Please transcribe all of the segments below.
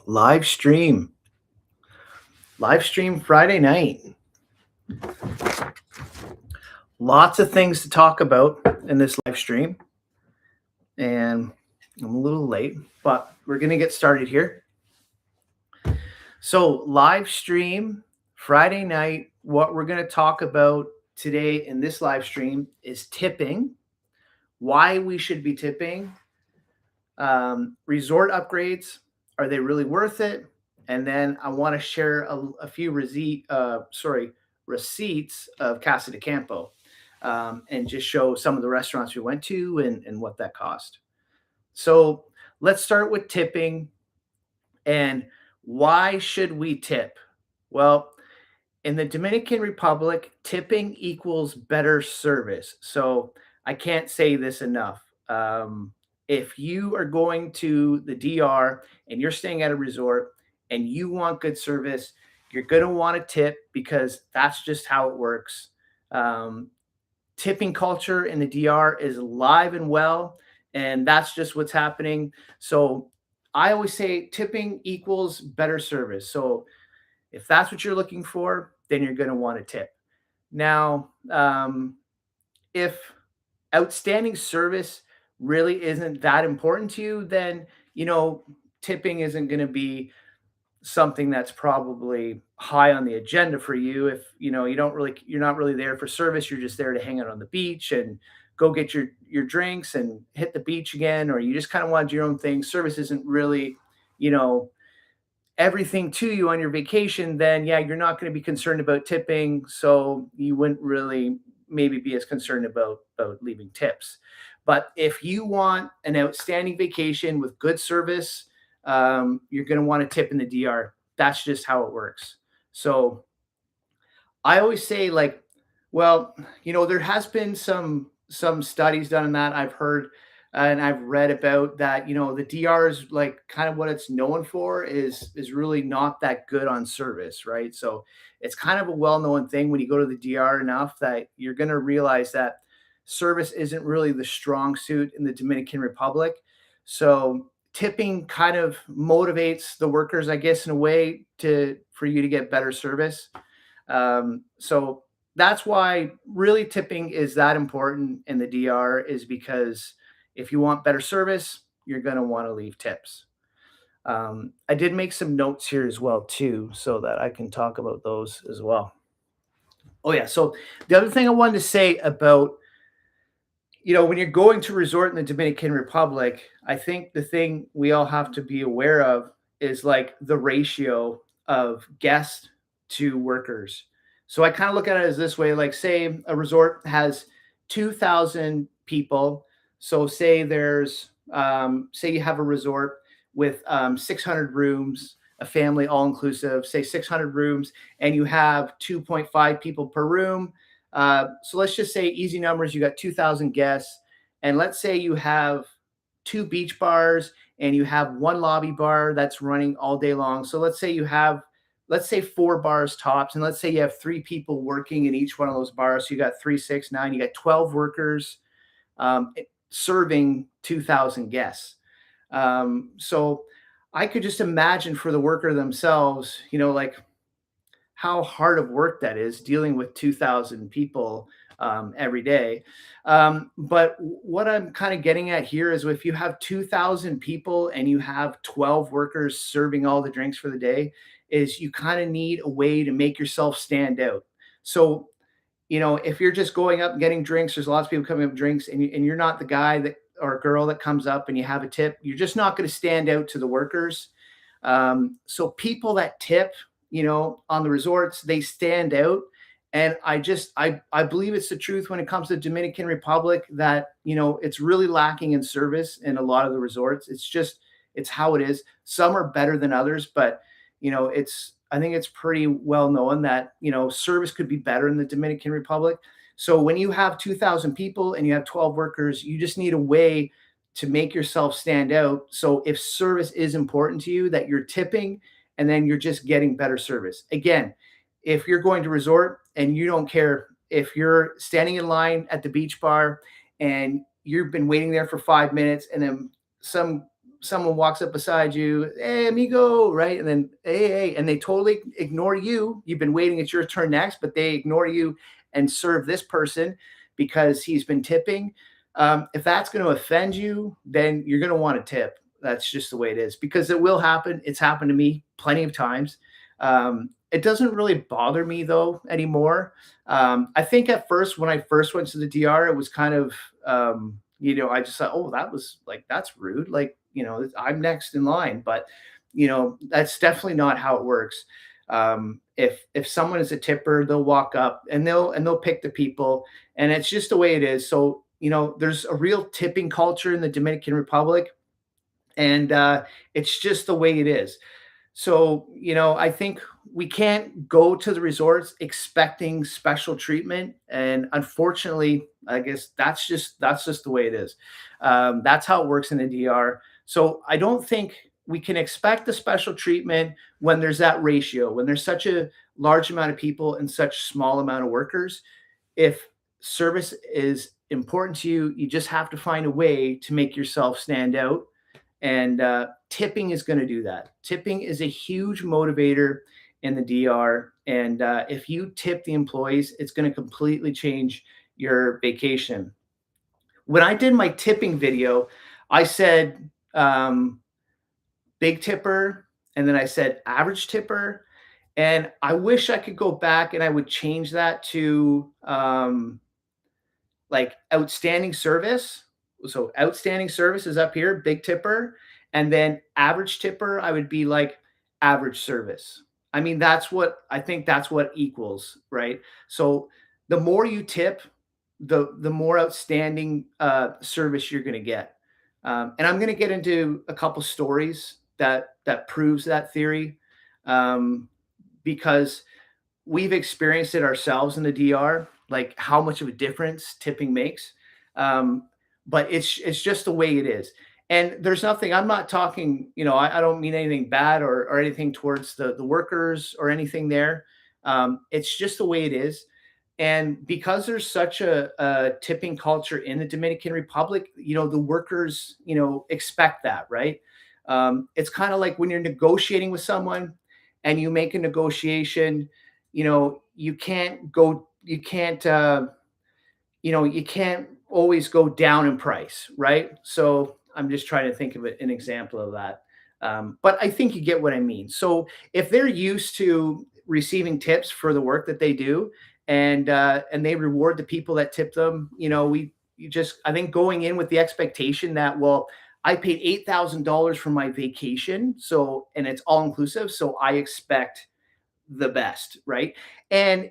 Live stream. Live stream Friday night. Lots of things to talk about in this live stream. And I'm a little late, but we're going to get started here. So, live stream Friday night. What we're going to talk about today in this live stream is tipping, why we should be tipping, resort upgrades. Are they really worth it? And then I want to share a few receipts of Casa de Campo, and just show some of the restaurants we went to and what that cost. So let's start with tipping and why should we tip? Well, in the Dominican Republic, tipping equals better service. So I can't say this enough. If you are going to the DR and you're staying at a resort and you want good service, you're going to want to tip because that's just how it works. Um, Tipping culture in the DR is alive and well, and that's just what's happening. So I always say tipping equals better service. So if that's what you're looking for, then you're going to want to tip. Now, if outstanding service really isn't that important to you, then tipping isn't going to be something that's probably high on the agenda for you. If you're not really there for service, you're just there to hang out on the beach and go get your drinks and hit the beach again, or you just kind of want to do your own thing. Service isn't really, you know, everything to you on your vacation, then yeah, you're not going to be concerned about tipping. So you wouldn't really maybe be as concerned about leaving tips. But if you want an outstanding vacation with good service, you're going to want to tip in the DR. That's just how it works. So I always say, like, well, there has been some studies done on that. I've heard and I've read about that. The DR is like kind of what it's known for is really not that good on service, right? So it's kind of a well-known thing when you go to the DR enough that you're going to realize that service isn't really the strong suit in the Dominican Republic. So tipping kind of motivates the workers, I guess, in a way to for you to get better service. So that's why really tipping is that important in the DR, is because if you want better service, you're going to want to leave tips. I did make some notes here as well too, so that I can talk about those as well. Oh yeah, so the other thing I wanted to say about when you're going to resort in the Dominican Republic, I think the thing we all have to be aware of is like the ratio of guests to workers. So I kind of look at it as this way, like say a resort has 2,000 people. So say you have a resort with 600 rooms, a family all inclusive, say 600 rooms, and you have 2.5 people per room. So let's just say easy numbers, you got 2,000 guests, and let's say you have two beach bars and you have one lobby bar that's running all day long. So let's say four bars tops, and let's say you have three people working in each one of those bars. So you got three, six, nine, you got 12 workers serving 2,000 guests. So I could just imagine for the worker themselves, like how hard of work that is dealing with 2,000 people every day. But what I'm kind of getting at here is if you have 2,000 people and you have 12 workers serving all the drinks for the day, is you kind of need a way to make yourself stand out. So, if you're just going up and getting drinks, there's lots of people coming up with drinks, and you're not the guy that or girl that comes up and you have a tip, you're just not going to stand out to the workers. So people that tip, on the resorts, they stand out. And I believe it's the truth when it comes to Dominican Republic that, it's really lacking in service in a lot of the resorts. It's how it is. Some are better than others, but I think it's pretty well known that, service could be better in the Dominican Republic. So when you have 2,000 people and you have 12 workers, you just need a way to make yourself stand out. So if service is important to you, that you're tipping and then you're just getting better service. Again, if you're going to resort and you don't care if you're standing in line at the beach bar and you've been waiting there for 5 minutes and then some someone walks up beside you, hey amigo, right? And then hey, and they totally ignore you. You've been waiting, it's your turn next, but they ignore you and serve this person because he's been tipping. If that's going to offend you, then you're going to want to tip. That's just the way it is because it will happen. It's happened to me plenty of times. It doesn't really bother me though anymore. I think at first, when I first went to the DR, it was kind of, I just thought, oh, that was like, that's rude. Like, I'm next in line, but that's definitely not how it works. If someone is a tipper, they'll walk up and they'll pick the people, and it's just the way it is. So there's a real tipping culture in the Dominican Republic, and it's just the way it is. So, I think we can't go to the resorts expecting special treatment. And unfortunately, I guess that's just the way it is. That's how it works in the DR. So I don't think we can expect the special treatment when there's that ratio, when there's such a large amount of people and such small amount of workers. If service is important to you, you just have to find a way to make yourself stand out, and tipping is going to do that. Tipping is a huge motivator in the DR. And if you tip the employees, it's going to completely change your vacation. When I did my tipping video, I said big tipper, and then I said average tipper. And I wish I could go back and I would change that to like outstanding service. So outstanding service is up here, big tipper. And then average tipper, I would be like average service. I mean, that's what equals, right? So the more you tip, the more outstanding service you're going to get. And I'm going to get into a couple stories that proves that theory, um, because we've experienced it ourselves in the DR, like how much of a difference tipping makes. Um, but it's just the way it is. And there's nothing, I'm not talking, I don't mean anything bad or anything towards the workers or anything there. It's just the way it is. And because there's such a tipping culture in the Dominican Republic, the workers, expect that, right? It's kind of like when you're negotiating with someone and you make a negotiation, you can't always go down in price, right? So I'm just trying to think of an example of that. But I think you get what I mean. So if they're used to receiving tips for the work that they do, and they reward the people that tip them, I think going in with the expectation that, well, I paid $8,000 for my vacation, so, and it's all inclusive, so I expect the best, right? And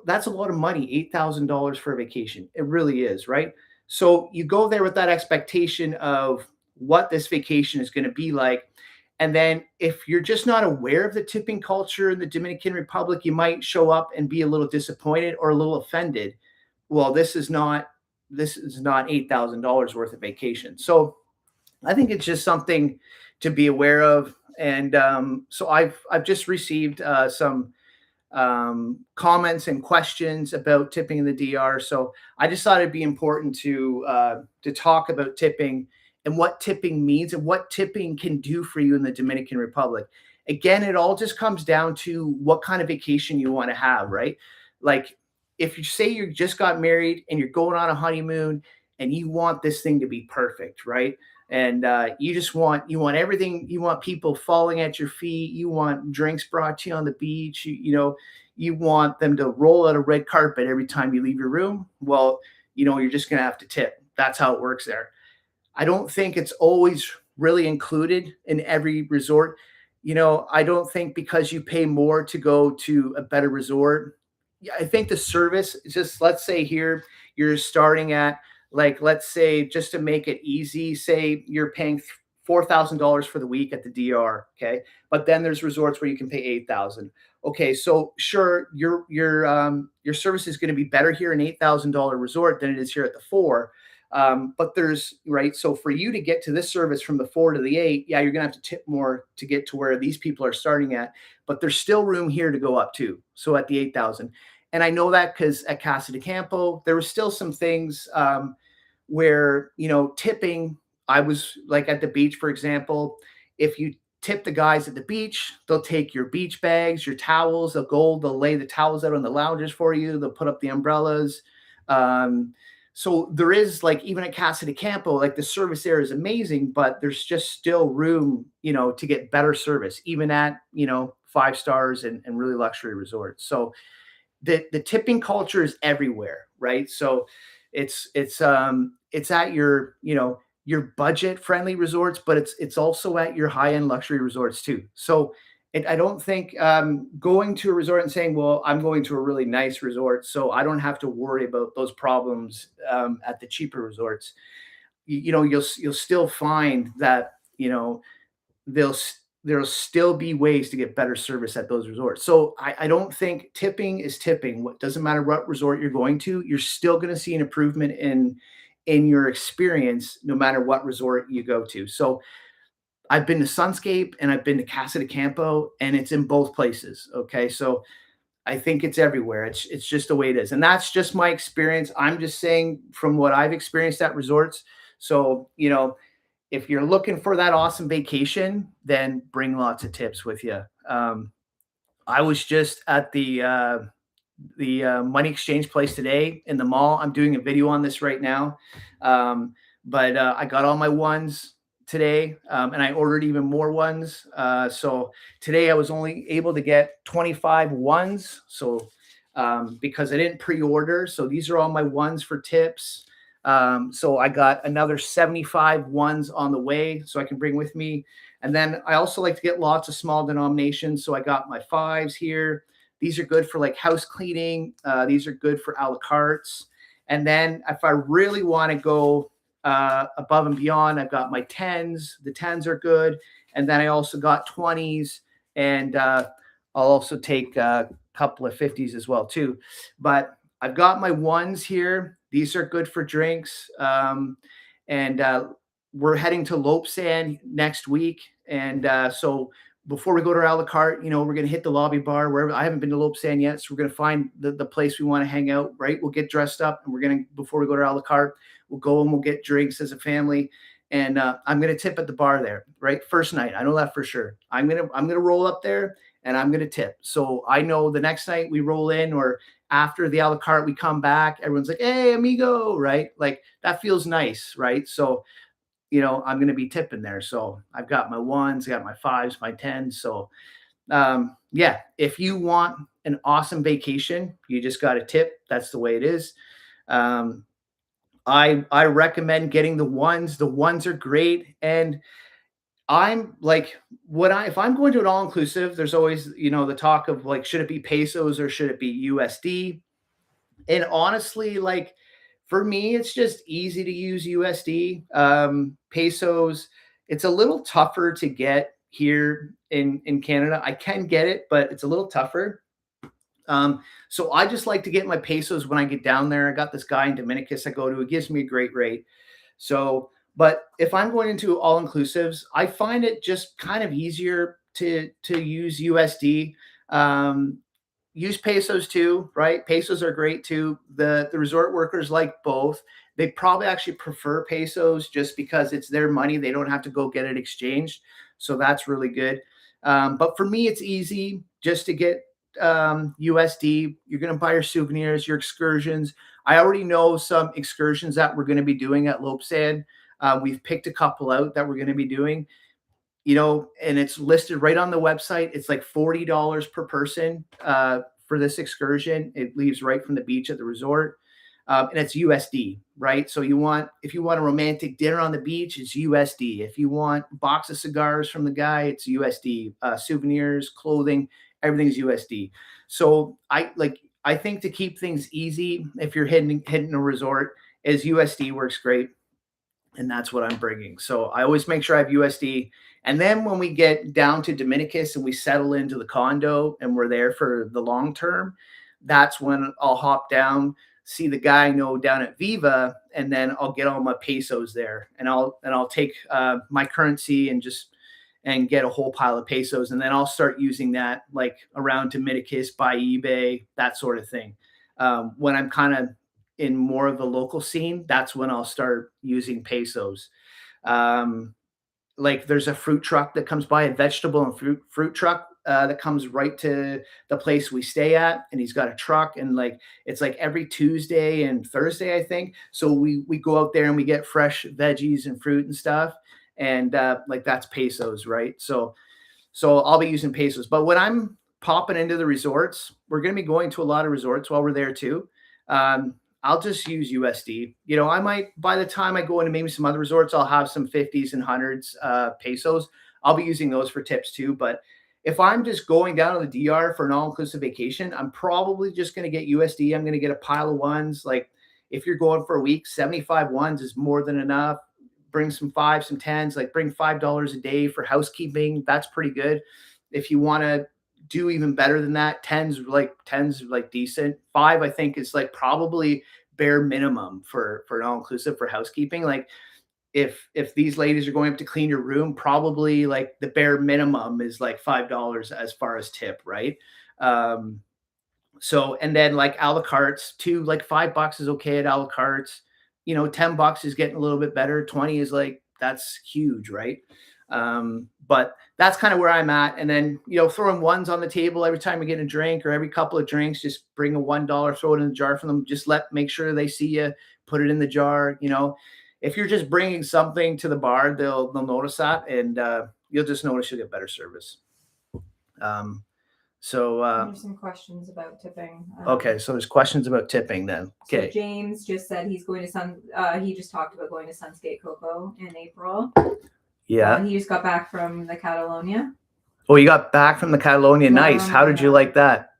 that's a lot of money, $8,000 for a vacation. It really is, right? So you go there with that expectation of what this vacation is going to be like. And then if you're just not aware of the tipping culture in the Dominican Republic, you might show up and be a little disappointed or a little offended. Well, this is not $8,000 worth of vacation. So I think it's just something to be aware of. And so I've just received some comments and questions about tipping in the DR. So I just thought it'd be important to talk about tipping and what tipping means and what tipping can do for you in the Dominican Republic. Again, it all just comes down to what kind of vacation you want to have, right? Like if you say you just got married and you're going on a honeymoon and you want this thing to be perfect, right? And you want everything. You want people falling at your feet. You want drinks brought to you on the beach. You want them to roll out a red carpet every time you leave your room. Well, you're just gonna have to tip. That's how it works there. I don't think it's always really included in every resort. I don't think because you pay more to go to a better resort. Yeah, I think the service, just let's say here you're starting at, like, let's say just to make it easy, say you're paying $4,000 for the week at the DR, okay? But then there's resorts where you can pay 8,000. Okay, so sure, your service is going to be better here in $8,000 resort than it is here at the four. But there's right. So for you to get to this service from the four to the eight, yeah, you're gonna have to tip more to get to where these people are starting at. But there's still room here to go up too. So at the 8,000, and I know that because at Casa de Campo there was still some things where tipping. I was like at the beach, for example, if you tip the guys at the beach, they'll take your beach bags, your towels, they'll lay the towels out on the lounges for you, they'll put up the umbrellas. Um, so there is like even at Casa de Campo, like the service there is amazing, but there's just still room, to get better service, even at, 5 stars and really luxury resorts. So the tipping culture is everywhere, right? So it's at your your budget friendly resorts, but it's also at your high end luxury resorts too. So I don't think going to a resort and saying, well, I'm going to a really nice resort, so I don't have to worry about those problems at the cheaper resorts. You'll still find that there'll still be ways to get better service at those resorts. So I don't think tipping is tipping. What doesn't matter what resort you're going to, you're still going to see an improvement in your experience no matter what resort you go to. So I've been to Sunscape and I've been to Casa de Campo, and it's in both places. Okay, so I think it's everywhere. It's just the way it is, and that's just my experience. I'm just saying from what I've experienced at resorts. So if you're looking for that awesome vacation, then bring lots of tips with you. I was just at the money exchange place today in the mall. I'm doing a video on this right now, but I got all my ones today, and I ordered even more ones. So today I was only able to get 25 ones. So because I didn't pre-order, so these are all my ones for tips. So I got another 75 ones on the way, so I can bring with me. And then I also like to get lots of small denominations. So I got my fives here. These are good for like house cleaning. These are good for a la cartes. And then if I really want to go above and beyond, I've got my tens. The tens are good. And then I also got 20s. And I'll also take a couple of 50s as well too. But I've got my ones here. These are good for drinks. And we're heading to Lopsan next week. And so before we go to our a la carte, we're going to hit the lobby bar wherever. I haven't been to Lopsan yet. So we're going to find the place we want to hang out, right? We'll get dressed up and we're going to, before we go to our a la carte, we'll go and we'll get drinks as a family. And I'm going to tip at the bar there, right? First night. I know that for sure. I'm going to roll up there and I'm going to tip. So I know the next night we roll in, or after the a la carte, we come back, everyone's like, hey, amigo, right? Like that feels nice, right? So, I'm going to be tipping there. So I've got my ones, I got my fives, my tens. So, yeah, if you want an awesome vacation, you just got to tip. That's the way it is. Um, I recommend getting the ones. The ones are great. And I'm like, if I'm going to an all inclusive, there's always, the talk of like, should it be pesos or should it be USD? And honestly, like for me, it's just easy to use USD. Pesos, it's a little tougher to get here in Canada. I can get it, but it's a little tougher. So I just like to get my pesos when I get down there. I got this guy in Dominicus I go to. It gives me a great rate. So, but if I'm going into all inclusives, I find it just kind of easier to use USD. Um, Use pesos too, right? Pesos are great too. The resort workers like both. They probably actually prefer pesos just because it's their money. They don't have to go get it exchanged. So that's really good. But for me, it's easy just to get USD. You're going to buy your souvenirs, your excursions. I already know some excursions that we're going to be doing at Lopsan. We've picked a couple out that we're going to be doing, and it's listed right on the website. It's like $40 per person for this excursion. It leaves right from the beach at the resort. And it's USD, right? So if you want a romantic dinner on the beach, it's USD. If you want a box of cigars from the guy, it's USD. Souvenirs, clothing, everything's USD. So I think to keep things easy, if you're hitting a resort, is USD works great. And that's what I'm bringing. So I always make sure I have USD. And then when we get down to Dominicus and we settle into the condo and we're there for the long term, that's when I'll hop down, see the guy I know down at Viva, and then I'll get all my pesos there, and I'll take my currency and get a whole pile of pesos, and then I'll start using that like around Dominicus, by eBay, that sort of thing. When I'm kind of in more of the local scene, that's when I'll start using pesos. Like there's a fruit truck that comes by, a vegetable and fruit truck that comes right to the place we stay at, and he's got a truck, and like it's like every Tuesday and Thursday, I think. So we go out there and we get fresh veggies and fruit and stuff, and like that's pesos, right? So I'll be using pesos. But when I'm popping into the resorts, we're going to be going to a lot of resorts while we're there too. Um, I'll just use USD. You know, I might, by the time I go into maybe some other resorts, I'll have some 50s and hundreds pesos. I'll be using those for tips too. But if I'm just going down to the DR for an all-inclusive vacation, I'm probably just going to get USD. I'm going to get a pile of ones. Like if you're going for a week, 75 ones is more than enough. Bring some fives, some tens, like bring $5 a day for housekeeping. That's pretty good. If you want to do even better than that, tens like decent. Five, I think, is like probably bare minimum for an all-inclusive for housekeeping. Like if these ladies are going up to clean your room, probably like the bare minimum is like $5 as far as tip, right? So and then like a la cartes too, like $5 is okay at a la cartes. You know, $10 is getting a little bit better. 20 is like that's huge, right? But that's kind of where I'm at. And then, you know, throwing ones on the table every time we get a drink or every couple of drinks, just bring a $1, throw it in the jar for them. Just make sure they see you, put it in the jar. You know, if you're just bringing something to the bar, they'll notice that, and you'll just notice you'll get better service. There's some questions about tipping. Okay, so there's questions about tipping then. Okay. So James just said he's going to he just talked about going to Sunskate Coco in April. Yeah. He just got back from the Catalonia. Oh, you got back from the Catalonia. Nice. How did you like that?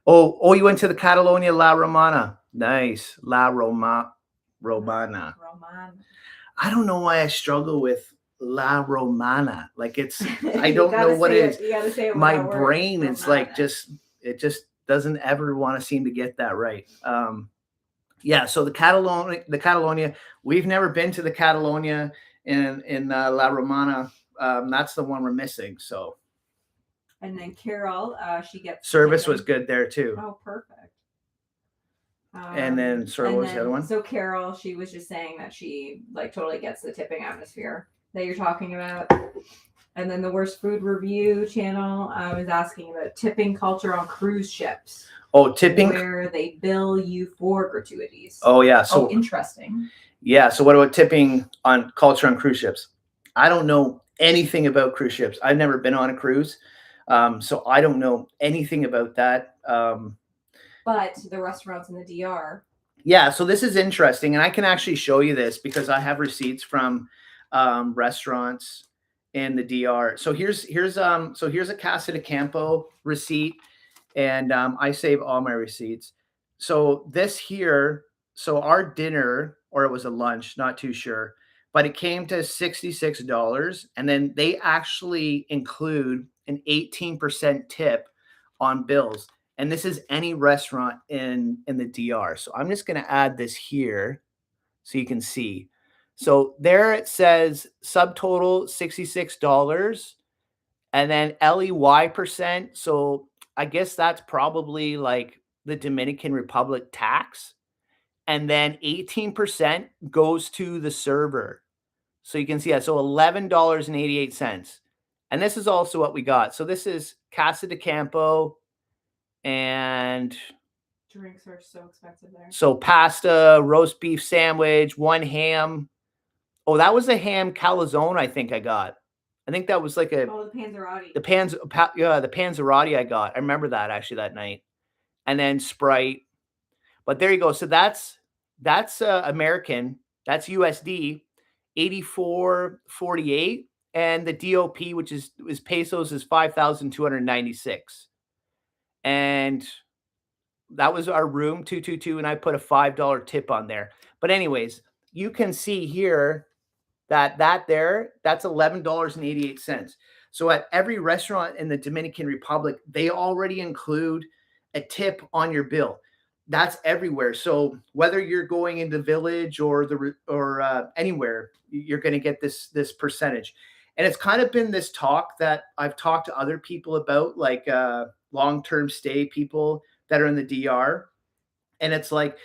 Oh, you went to the Catalonia La Romana. Nice. La Romana. I don't know why I struggle with La Romana. Like it's, I don't know what it is. You gotta say it. My brain, it's like it just doesn't ever want to seem to get that right. Yeah. So the Catalonia, we've never been to the Catalonia in La Romana. That's the one we're missing. So. And then Carol, she gets service was good there too. Oh, perfect. And then, sorry, what was the other one? So Carol, she was just saying that she like totally gets the tipping atmosphere that you're talking about. And then the Worst Food Review channel is asking about tipping culture on cruise ships. Oh, tipping, where they bill you for gratuities. Oh yeah, so interesting. Yeah, so what about tipping on culture on cruise ships? I don't know anything about cruise ships. I've never been on a cruise, so I don't know anything about that. But the restaurants in the DR. Yeah, so this is interesting, and I can actually show you this because I have receipts from restaurants in the DR. So here's a Casa de Campo receipt, and I save all my receipts. So this here, so our dinner, or it was a lunch, not too sure, but it came to $66, and then they actually include an 18% tip on bills. And this is any restaurant in the DR. So I'm just going to add this here so you can see. So there it says subtotal $66 and then LEY percent. So I guess that's probably like the Dominican Republic tax. And then 18% goes to the server. So you can see that. So $11.88. And this is also what we got. So this is Casa de Campo. And drinks are so expensive there. So pasta, roast beef sandwich, one ham. Oh, that was a ham calzone I think I got. I think that was like the Panzerotti. The Panzerotti I got. I remember that actually that night. And then Sprite. But there you go. So that's American. That's USD, 84.48, and the DOP, which is pesos, is 5,296. And that was our room, 222, and I put a $5 tip on there. But anyways, you can see here that's $11.88. So at every restaurant in the Dominican Republic, they already include a tip on your bill. That's everywhere. So whether you're going into Village or anywhere, you're going to get this percentage. And it's kind of been this talk that I've talked to other people about, like long-term stay people that are in the DR. And it's like,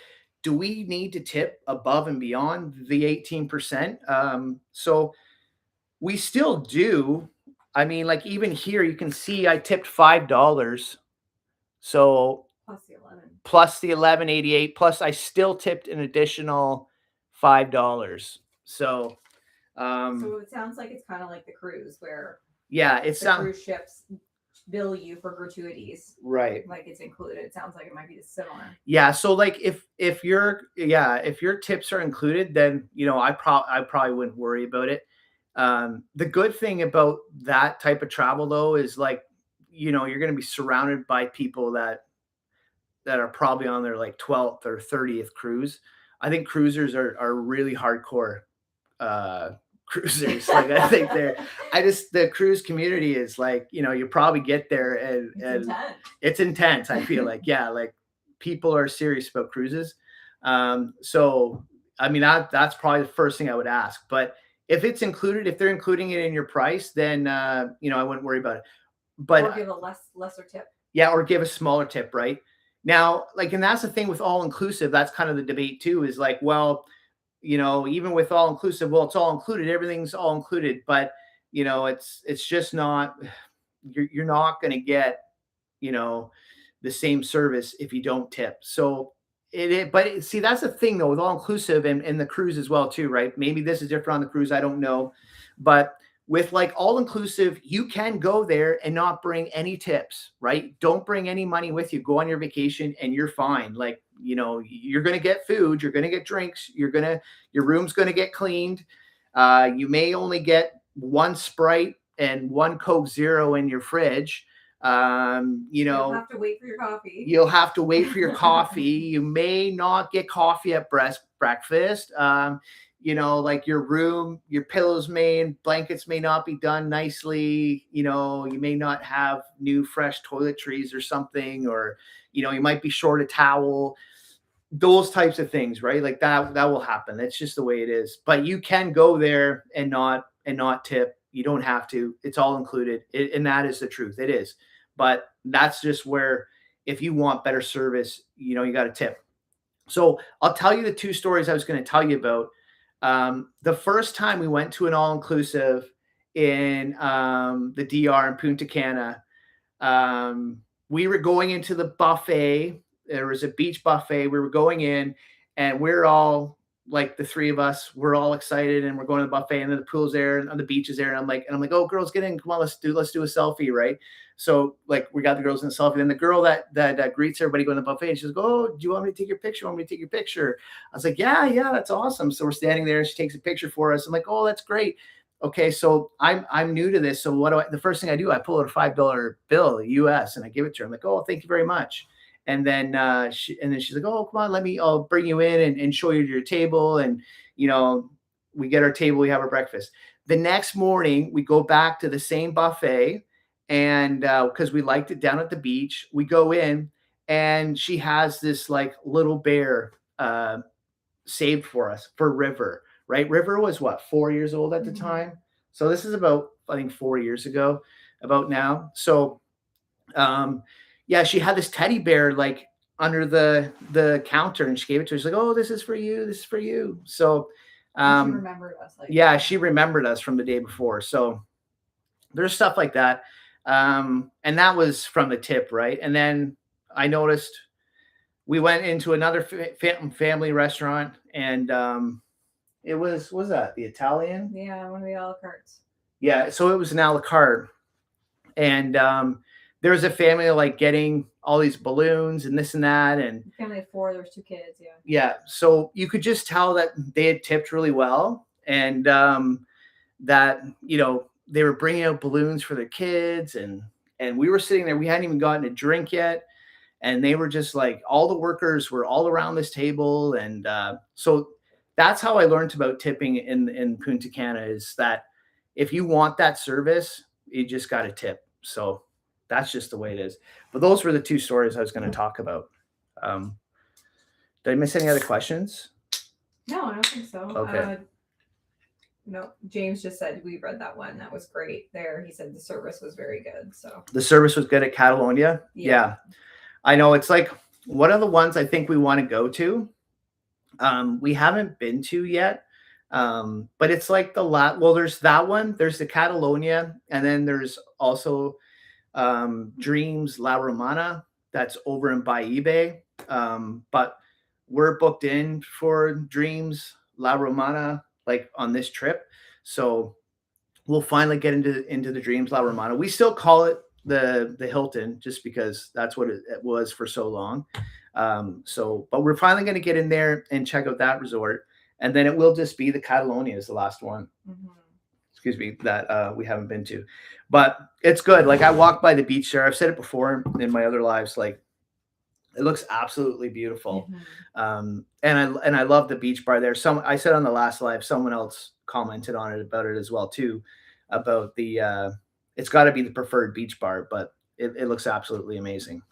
do we need to tip above and beyond the 18%? So We still do. I mean, like even here, you can see I tipped $5. So Plus the 11. plus the 11.88, plus I still tipped an additional $5. So So it sounds like it's kind of like the cruise where yeah, it the sounds cruise ships bill you for gratuities. right. Like it's included. It sounds like it might be similar. Yeah, so like if your tips are included, then I probably wouldn't worry about it. The good thing about that type of travel though is like you're going to be surrounded by people that are probably on their like 12th or 30th cruise. I think cruisers are really hardcore cruisers. Like I think the cruise community is like, you probably get there and intense. It's intense. I feel like, yeah, like people are serious about cruises. So I mean that's probably the first thing I would ask. But if it's included, if they're including it in your price, then I wouldn't worry about it. But or give a lesser tip. Yeah, or give a smaller tip, right? Now, like, and that's the thing with all inclusive, that's kind of the debate too, is like, well, even with all inclusive, well, it's all included, everything's all included, but it's just not, you're not going to get, the same service if you don't tip. So but see, that's the thing though, with all inclusive and the cruise as well too, right? Maybe this is different on the cruise, I don't know. But with like all inclusive, you can go there and not bring any tips, right? Don't bring any money with you. Go on your vacation and you're fine. Like, you're going to get food, you're going to get drinks, your room's going to get cleaned. You may only get one Sprite and one Coke Zero in your fridge. You'll have to wait for your coffee. You'll have to wait for your coffee. You may not get coffee at breakfast. Like your room, your pillows and blankets may not be done nicely. You may not have new fresh toiletries or something, or, you might be short a towel, those types of things, right? Like that will happen. That's just the way it is. But you can go there and not tip. You don't have to. It's all included. And that is the truth. It is. But that's just where, if you want better service, you got to tip. So I'll tell you the two stories I was going to tell you about. The first time we went to an all-inclusive in the DR in Punta Cana, we were going into the buffet. There was a beach buffet. We were going in, and we're all like, the three of us, we're all excited, and we're going to the buffet, and then the pool's there, and the beach is there, and I'm like, oh, girls, get in, come on, let's do a selfie, right? So like, we got the girls in the selfie, and the girl that greets everybody going to the buffet, and she goes, oh, do you want me to take your picture? Want me to take your picture? I was like, yeah, that's awesome. So we're standing there, and she takes a picture for us. I'm like, oh, that's great. Okay, so I'm new to this. So the first thing I do, I pull out a $5 bill, US, and I give it to her. I'm like, oh, thank you very much. And then she's like, oh, come on, I'll bring you in and show you your table. And, we get our table, we have our breakfast. The next morning, we go back to the same buffet, and because we liked it down at the beach, we go in, and she has this like little bear saved for us for River, right? River was what, 4 years old at the time. So this is about, I think, 4 years ago, about now. So, yeah, she had this teddy bear like under the counter, and she gave it to her. She's like, oh, this is for you. This is for you. So, she remembered us. Yeah, she remembered us from the day before. So there's stuff like that. And that was from the tip, right? And then I noticed we went into another family restaurant, and it was that the Italian? Yeah, one of the a la cartes. Yeah, so it was an a la carte, and there was a family like getting all these balloons and this and that, and family of four. There was 2 kids. Yeah. Yeah, so you could just tell that they had tipped really well, and that they were bringing out balloons for their kids, and we were sitting there. We hadn't even gotten a drink yet, and they were just like, all the workers were all around this table, and so that's how I learned about tipping in Punta Cana, is that if you want that service, you just got to tip. So that's just the way it is. But those were the two stories I was going to talk about. Did I miss any other questions? No, I don't think so. Okay. No, James just said we read that one. That was great there. He said the service was very good. So the service was good at Catalonia. Yeah. I know, it's like one of the ones I think we want to go to. We haven't been to yet. But it's like well, there's that one, there's the Catalonia, and then there's also Dreams La Romana that's over in Baibé. But we're booked in for Dreams La Romana like on this trip. So we'll finally get into the Dreams La Romana. We still call it the Hilton just because that's what it was for so long. But we're finally going to get in there and check out that resort, and then it will just be the Catalonia is the last one. Mm-hmm. Excuse me, that we haven't been to, but it's good. Like I walked by the beach there. I've said it before in my other lives. Like it looks absolutely beautiful. Mm-hmm. And I love the beach bar there. I said on the last live, someone else commented on it about it as well too, about the it's got to be the preferred beach bar, but it looks absolutely amazing.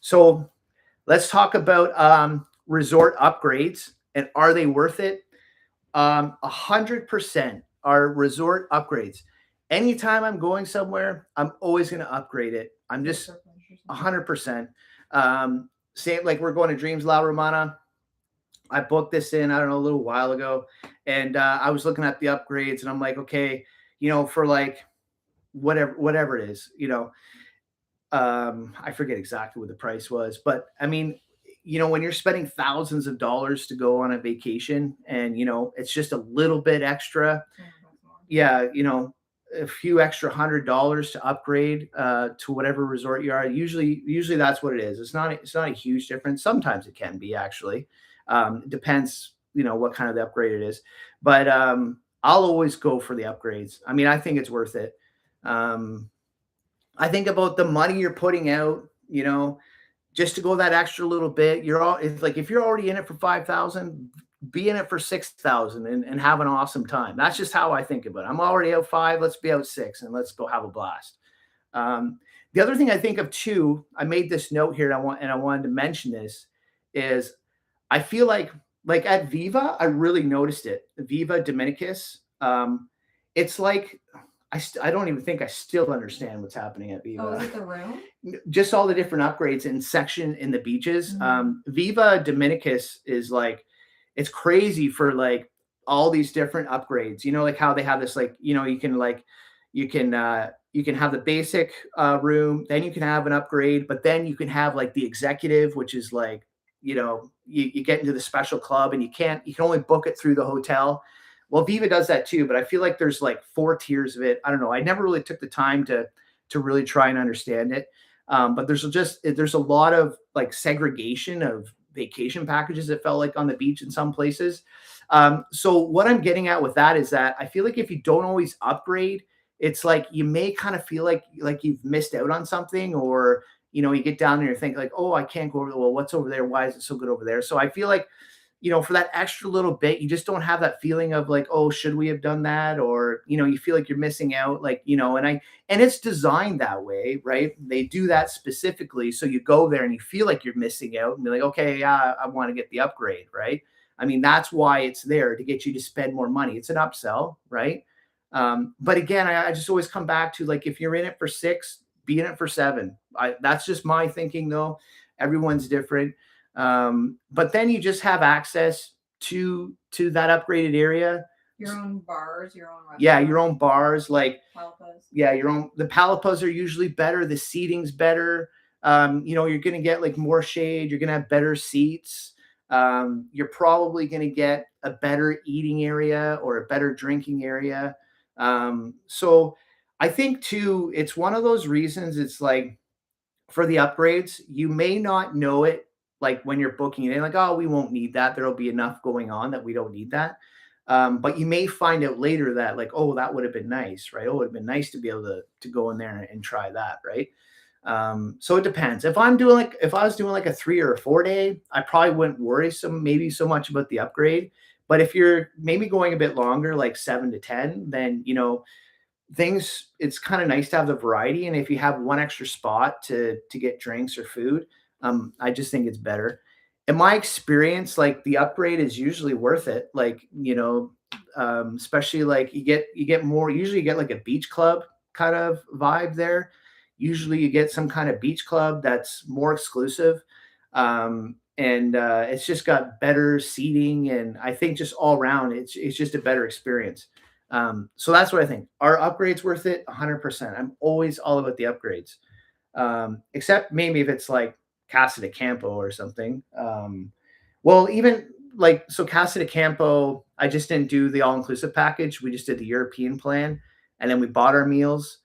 So let's talk about resort upgrades and are they worth it? 100% are resort upgrades. Anytime I'm going somewhere, I'm always going to upgrade it. I'm just 100%. Same like we're going to Dreams La Romana. I booked this in, I don't know, a little while ago. And I was looking at the upgrades and I'm like, okay, for like whatever it is, I forget exactly what the price was, but I mean, when you're spending thousands of dollars to go on a vacation and, it's just a little bit extra. Yeah. A few extra $100 to upgrade to whatever resort you are. Usually that's what it is. It's not a huge difference. Sometimes it can be actually. It depends, what kind of the upgrade it is. But I'll always go for the upgrades. I mean, I think it's worth it. I think about the money you're putting out, just to go that extra little bit. It's like if you're already in it for 5,000, be in it for 6,000 and have an awesome time. That's just how I think about it. I'm already out 5. Let's be out 6 and let's go have a blast. The other thing I think of too, I made this note here and I wanted to mention this is I feel like at Viva, I really noticed it. Viva Dominicus. It's like, I don't even think I still understand what's happening at Viva. Oh, is it the room? Just all the different upgrades in section in the beaches. Mm-hmm. Viva Dominicus is like, it's crazy for like all these different upgrades, like how they have this, like, you can have the basic room, then you can have an upgrade, but then you can have like the executive, which is like, you get into the special club and you can only book it through the hotel. Well, Viva does that too, but I feel like there's like 4 tiers of it. I don't know. I never really took the time to really try and understand it. But there's a lot of like segregation of vacation packages, it felt like, on the beach in some places. So what I'm getting at with that is that I feel like if you don't always upgrade, it's like you may kind of feel like you've missed out on something, or you get down there and think like, oh, I can't go over there. Well, what's over there? Why is it so good over there? So I feel like for that extra little bit, you just don't have that feeling of like, oh, should we have done that? Or, you feel like you're missing out, like, and it's designed that way, right? They do that specifically. So you go there and you feel like you're missing out and be like, okay, yeah, I want to get the upgrade, right? I mean, that's why it's there, to get you to spend more money. It's an upsell, right? But again, I just always come back to like, if you're in it for 6, be in it for 7. That's just my thinking though. Everyone's different. But then you just have access to that upgraded area. Your own bars, your own restaurants. Yeah, your own bars, like Palapas. Yeah, the Palapas are usually better. The seating's better. You're gonna get like more shade. You're gonna have better seats. You're probably gonna get a better eating area or a better drinking area. So I think too, it's one of those reasons. It's like for the upgrades, you may not know it. Like when you're booking it in, like, oh, we won't need that. There'll be enough going on that we don't need that. But you may find out later that like, oh, that would have been nice, right? Oh, it would have been nice to be able to go in there and try that, right? So it depends. If I was doing like a 3 or a 4 day, I probably wouldn't worry so much about the upgrade. But if you're maybe going a bit longer, like 7 to 10, then it's kind of nice to have the variety. And if you have one extra spot to get drinks or food, I just think it's better. In my experience, like the upgrade is usually worth it. Like, especially like you get more, usually you get like a beach club kind of vibe there. Usually you get some kind of beach club that's more exclusive. And it's just got better seating, and I think just all around, it's just a better experience. So that's what I think. Are upgrades worth it? 100%. I'm always all about the upgrades, except maybe if it's like Casa de Campo or something. Well, even like so, Casa de Campo, I just didn't do the all inclusive package. We just did the European plan, and then we bought our meals,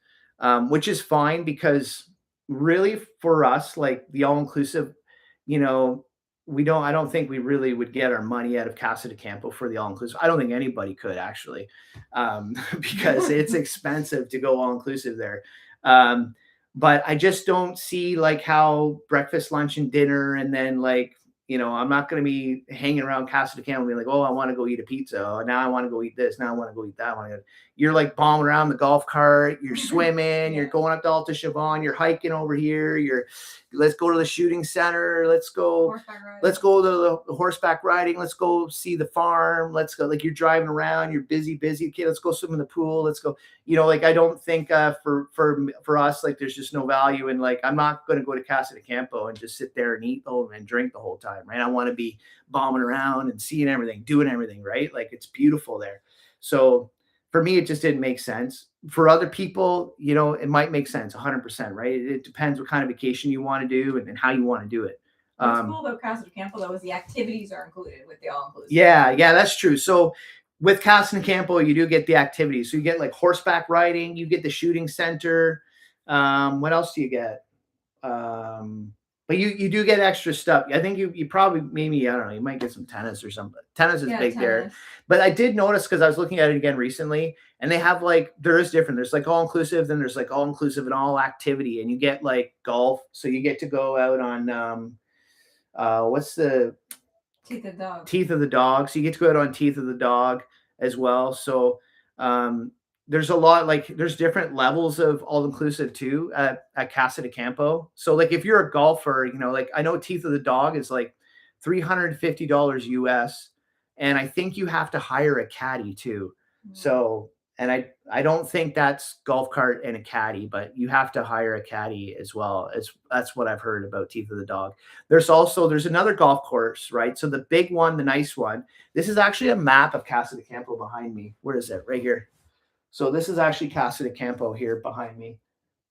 which is fine because really for us, like the all inclusive, you know, we don't. I don't think we really would get our money out of Casa de Campo for the all inclusive. I don't think anybody could actually, because it's expensive to go all inclusive there. Um, but I just don't see like how breakfast, lunch, and dinner, and then like I'm not going to be hanging around Casa de Campo and be like, oh, I want to go eat a pizza. Oh, now I want to go eat this. Now I want to go eat that. You're like bombing around the golf cart. You're swimming. You're going up to Alta Chavon. You're hiking over here. Let's go to the shooting center. Let's go to the horseback riding. Let's go see the farm. Let's go. Like you're driving around. You're busy. Okay, let's go swim in the pool. Let's go. Like I don't think for us, like there's just no value in like I'm not going to go to Casa de Campo and just sit there and eat and drink the whole time, right? I want to be bombing around and seeing everything, doing everything, right? Like it's beautiful there. So for me, it just didn't make sense. For other people, it might make sense 100%, right? It depends what kind of vacation you want to do and how you want to do it. What's cool about Casa de Campo though is the activities are included with the all inclusive. Yeah, that's true. So with Casa de Campo, you do get the activities. So you get like horseback riding, you get the shooting center. What else do you get? But you do get extra stuff. I think you probably maybe I don't know. You might get some tennis or something. Tennis is big there. But I did notice because I was looking at it again recently, and they have like there is different. There's like all inclusive, then there's like all inclusive and all activity, and you get like golf. So you get to go out on what's the Teeth of the Dog. Teeth of the Dog. So you get to go out on Teeth of the Dog as well. So there's a lot like there's different levels of all inclusive too at Casa de Campo. So like if you're a golfer, like I know Teeth of the Dog is like $350 US, and I think you have to hire a caddy too. Mm-hmm. So and I don't think that's golf cart and a caddy, but you have to hire a caddy as well. That's what I've heard about Teeth of the Dog. There's another golf course, right? So the big one, the nice one. This is actually a map of Casa de Campo behind me. Where is it? Right here. So this is actually Casa de Campo here behind me.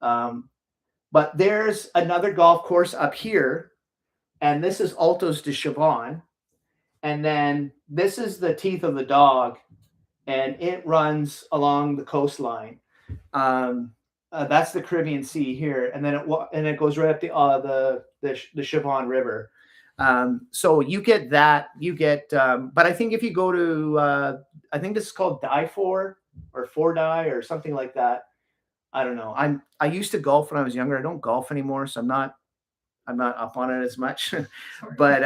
But there's another golf course up here, and this is Altos de Chavon. And then this is the Teeth of the Dog, and it runs along the coastline. That's the Caribbean Sea here, and then it goes right up the Chavon River. So you get that. But I think if you go to, I think this is called Four Die or something like that. I don't know. I used to golf when I was younger. I don't golf anymore, so I'm not up on it as much. But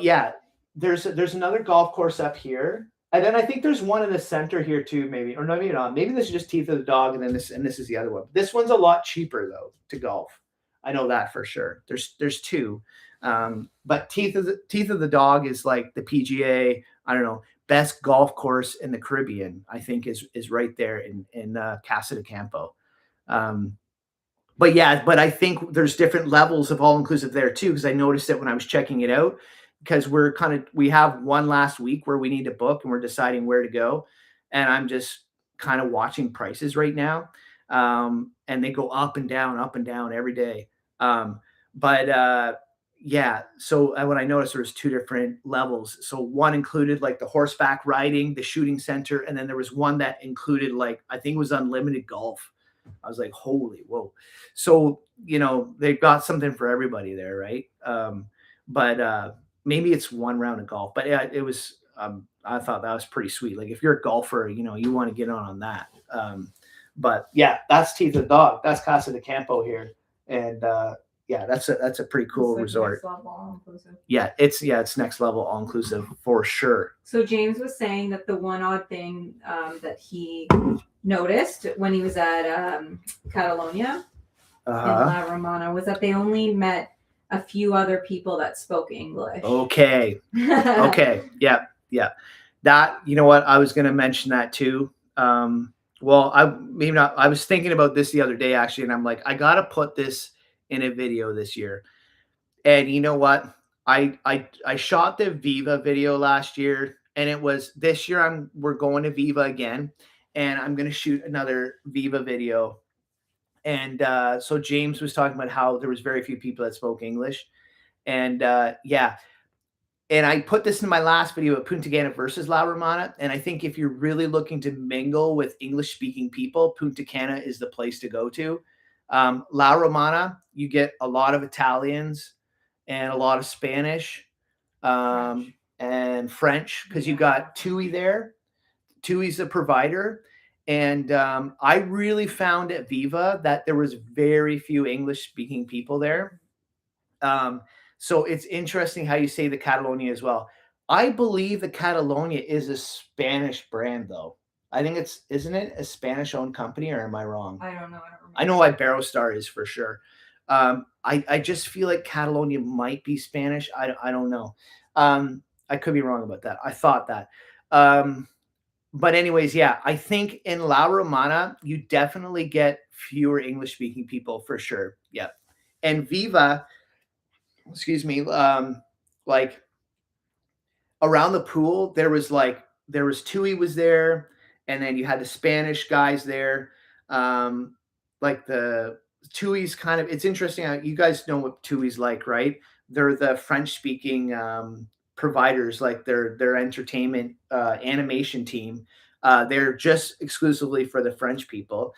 yeah, there's another golf course up here, and then I think there's one in the center here too, maybe, or no, maybe not. Maybe this is just Teeth of the Dog, and then this is the other one. This one's a lot cheaper though to golf. I know that for sure. There's two, but Teeth of the Dog is like the PGA. I don't know, best golf course in the Caribbean. I think is right there in Casa de Campo. But I think there's different levels of all inclusive there too, because I noticed it when I was checking it out. Because we have one last week where we need to book and we're deciding where to go, and I'm just kind of watching prices right now, and they go up and down every day. Yeah. So when I noticed there was two different levels. So one included like the horseback riding, the shooting center, and then there was one that included like I think it was unlimited golf. I was like, holy whoa. So they've got something for everybody there, right? But maybe it's one round of golf. But yeah, it was. I thought that was pretty sweet. Like if you're a golfer, you want to get on that. But yeah, that's Teeth of the Dog. That's Casa de Campo here, and yeah, that's a pretty cool resort. Next level all inclusive. Yeah, it's next level all inclusive for sure. So James was saying that the one odd thing that he noticed when he was at Catalonia in La Romana was that they only met a few other people that spoke English. Okay. Yeah. That, you know what? I was going to mention that too. Well, maybe not. I was thinking about this the other day actually, and I'm like, I got to put this in a video this year. And you know what? I shot the Viva video last year, and it was this year. We're going to Viva again, and I'm going to shoot another Viva video. And so James was talking about how there was very few people that spoke English, and yeah, and I put this in my last video of Punta Cana versus La Romana. And I think if you're really looking to mingle with English speaking people, Punta Cana is the place to go to. La Romana, you get a lot of Italians and a lot of Spanish and French because you got TUI there. TUI's the provider. And I really found at Viva that there was very few English speaking people there. So it's interesting how you say the Catalonia as well. I believe the Catalonia is a Spanish brand, though. I think isn't it a Spanish owned company, or am I wrong? I don't know. I know Iberostar is for sure. I just feel like Catalonia might be Spanish. I don't know. I could be wrong about that. I thought that. But anyways, yeah, I think in La Romana, you definitely get fewer English speaking people for sure. Yeah. And Viva, excuse me, like around the pool, there was TUI was there, and then you had the Spanish guys there. Like the TUI's kind of, it's interesting. You guys know what TUI's like, right? They're the French speaking providers, like their entertainment animation team. They're just exclusively for the French people.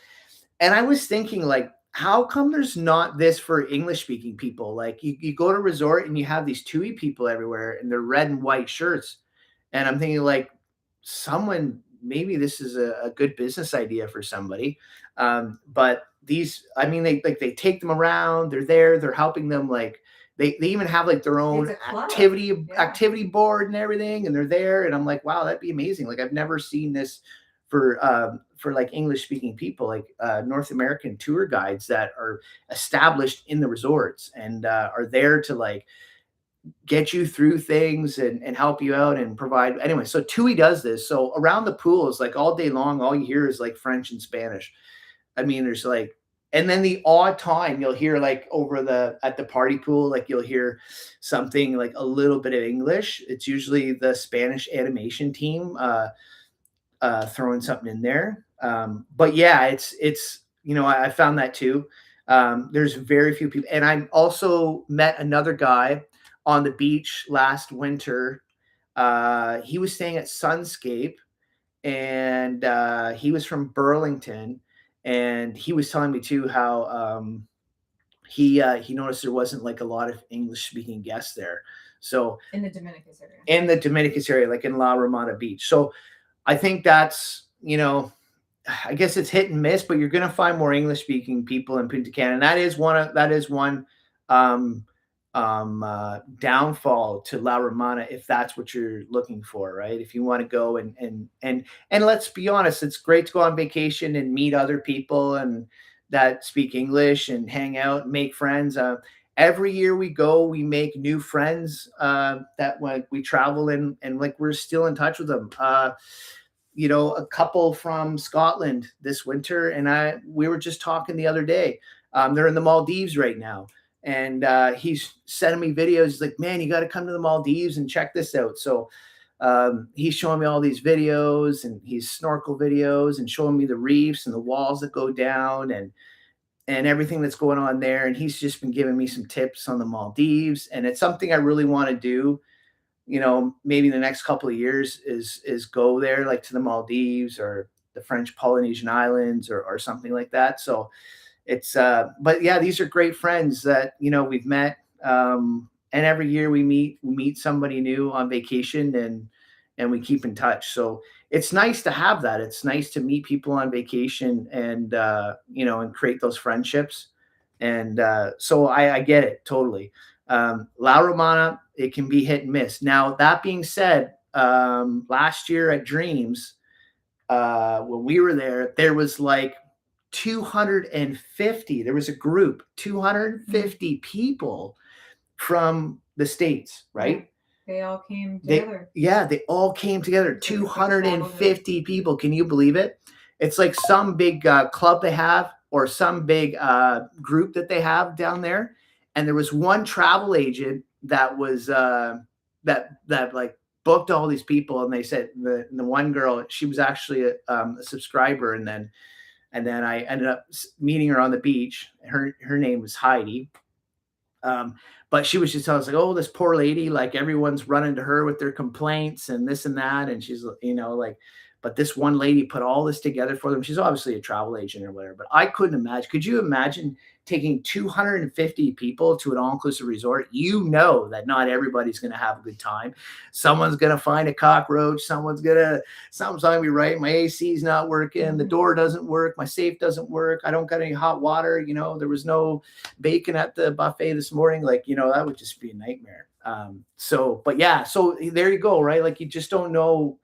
And I was thinking, like, how come there's not this for English speaking people? Like you go to resort and you have these TUI people everywhere and they're red and white shirts. And I'm thinking, like, maybe this is a good business idea for somebody. But these, I mean, they take them around, they're there, they're helping them. Like they even have like their own activity board and everything. And they're there. And I'm like, wow, that'd be amazing. Like I've never seen this for like English speaking people, like North American tour guides that are established in the resorts and are there to like get you through things and help you out and provide. Anyway, so TUI does this. So around the pool is like all day long, all you hear is like French and Spanish. I mean, there's like, and then the odd time you'll hear like at the party pool, like you'll hear something like a little bit of English. It's usually the Spanish animation team throwing something in there. But yeah, it's I found that too. There's very few people, and I also met another guy on the beach last winter. He was staying at Sunscape, and he was from Burlington, and he was telling me too how he noticed there wasn't like a lot of English speaking guests there. So in the Dominicus area, like in La Romana Beach. So I think that's, I guess it's hit and miss, but you're going to find more English speaking people in Punta Cana. And that is one downfall to La Romana, if that's what you're looking for, right? If you want to go and let's be honest, it's great to go on vacation and meet other people and that speak English and hang out, make friends. Every year we go, we make new friends that when we travel and like we're still in touch with them. A couple from Scotland this winter, and we were just talking the other day. They're in the Maldives right now, and he's sending me videos. He's like, "Man, you got to come to the Maldives and check this out." So he's showing me all these videos, and he's snorkel videos, and showing me the reefs and the walls that go down, and everything that's going on there. And he's just been giving me some tips on the Maldives, and it's something I really want to do. Maybe the next couple of years is go there, like to the Maldives or the French Polynesian Islands or something like that. So it's, but yeah, these are great friends that, we've met. And every year we meet somebody new on vacation and we keep in touch. So it's nice to have that. It's nice to meet people on vacation and, and create those friendships. And so I get it totally. La Romana, it can be hit and miss. Now, that being said, last year at Dreams, when we were there was like 250. There was a group, 250 people from the States, right? They all came together. They all came together. 250 people. Can you believe it? It's like some big club they have or some big group that they have down there. And there was one travel agent that was that like booked all these people, and they said the one girl, she was actually a subscriber, and then I ended up meeting her on the beach. Her name was Heidi. But she was just telling us like, oh, this poor lady, like everyone's running to her with their complaints and this and that, and she's like, but this one lady put all this together for them. She's obviously a travel agent or whatever, but I couldn't imagine. Could you imagine taking 250 people to an all-inclusive resort? You know that not everybody's going to have a good time. Someone's going to find a cockroach. Something's going to be right. My AC's not working. The door doesn't work. My safe doesn't work. I don't got any hot water. There was no bacon at the buffet this morning. Like, that would just be a nightmare. So there you go. Right. Like, you just don't know.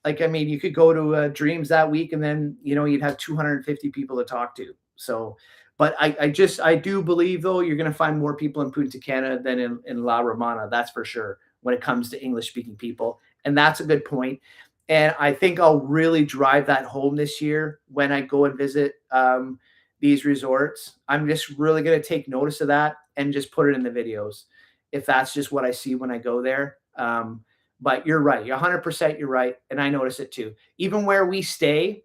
Like, I mean, you could go to Dreams that week and then, you'd have 250 people to talk to. So, but I do believe, though, you're going to find more people in Punta Cana than in La Romana. That's for sure when it comes to English speaking people. And that's a good point. And I think I'll really drive that home this year when I go and visit these resorts. I'm just really going to take notice of that and just put it in the videos if that's just what I see when I go there. But you're right. 100% you're right. And I notice it too. Even where we stay,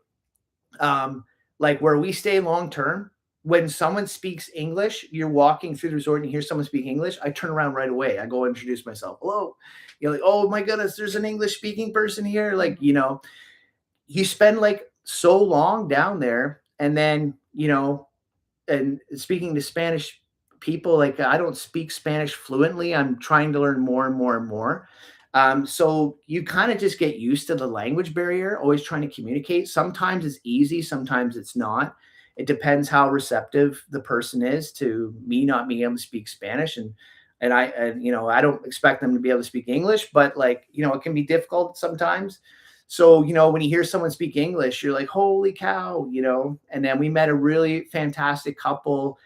like where we stay long-term, when someone speaks English, you're walking through the resort and you hear someone speak English, I turn around right away. I go introduce myself. Hello. You're like, oh my goodness, there's an English speaking person here. Like, you spend like so long down there, and then, and speaking to Spanish people, like I don't speak Spanish fluently. I'm trying to learn more and more and more. So you kind of just get used to the language barrier, always trying to communicate. Sometimes it's easy, sometimes it's not. It depends how receptive the person is to me not being able to speak Spanish. And I don't expect them to be able to speak English, but like, it can be difficult sometimes. So, when you hear someone speak English, you're like, holy cow, and then we met a really fantastic couple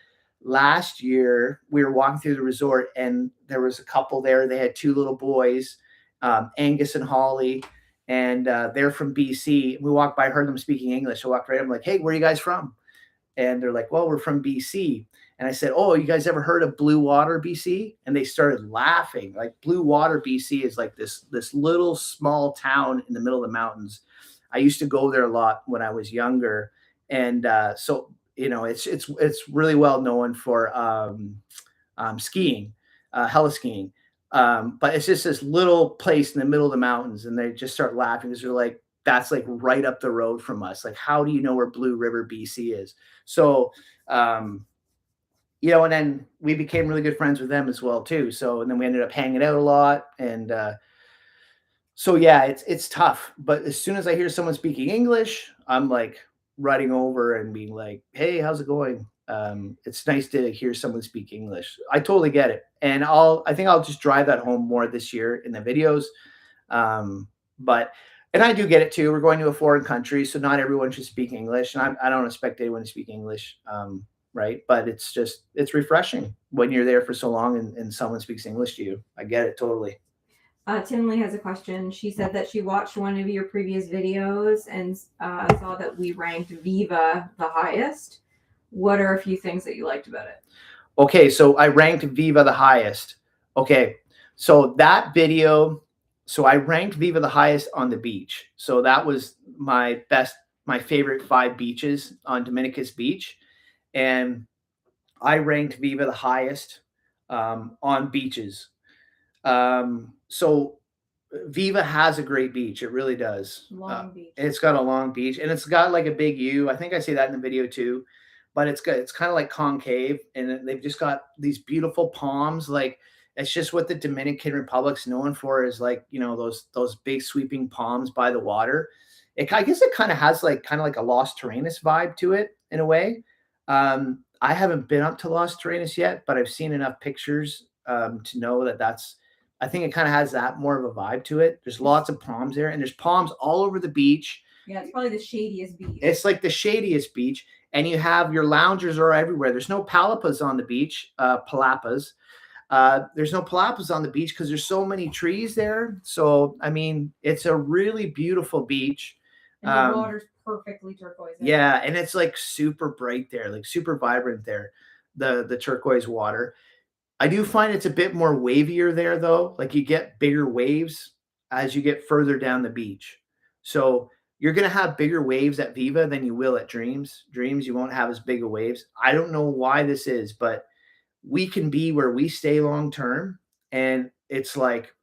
last year. We were walking through the resort and there was a couple there. They had two little boys, Angus and Holly, and they're from BC. We walked by, heard them speaking English. I walked right up, I'm like, hey, where are you guys from? And they're like, well, we're from BC. And I said, oh, you guys ever heard of Blue Water, BC? And they started laughing. Like, Blue Water, BC is like this little small town in the middle of the mountains. I used to go there a lot when I was younger. And so, it's really well known for skiing, heli skiing. But it's just this little place in the middle of the mountains, and they just start laughing because they're like, that's like right up the road from us. Like, how do you know where Blue River, BC is? So, and then we became really good friends with them as well too. So, and then we ended up hanging out a lot. And so, yeah, it's tough. But as soon as I hear someone speaking English, I'm like running over and being like, hey, how's it going? It's nice to hear someone speak English. I totally get it. And I think I'll just drive that home more this year in the videos. And I do get it too. We're going to a foreign country, so not everyone should speak English. And I don't expect anyone to speak English. Right. But it's refreshing when you're there for so long and someone speaks English to you. I get it totally. Tinley has a question. She said that she watched one of your previous videos and saw that we ranked Viva the highest. What are a few things that you liked about it? Okay, so I ranked Viva the highest. Okay, so that video, so I ranked Viva the highest on the beach. So that was my favorite 5 beaches on Dominicus Beach. And I ranked Viva the highest on beaches. So Viva has a great beach. It really does. Long beach. It's got a long beach, and it's got like a big U. I think I say that in the video too. But it's kind of like concave, and they've just got these beautiful palms. Like, it's just what the Dominican Republic's known for, is like, those big sweeping palms by the water. I guess it kind of has like a Los Terrenos vibe to it in a way. I haven't been up to Los Terrenos yet, but I've seen enough pictures to know that's. I think it kind of has that more of a vibe to it. There's lots of palms there, and there's palms all over the beach. Yeah, it's probably the shadiest beach. It's like the shadiest beach. And you have your loungers are everywhere. There's no palapas on the beach, palapas. There's no palapas on the beach because there's so many trees there. So, I mean, it's a really beautiful beach. And the water's perfectly turquoise. Yeah, and it's like super bright there, like super vibrant there, the turquoise water. I do find it's a bit more wavier there though. Like you get bigger waves as you get further down the beach. So you're going to have bigger waves at Viva than you will at Dreams. Dreams, you won't have as big of waves. I don't know why this is, but we can be where we stay long term, and it's like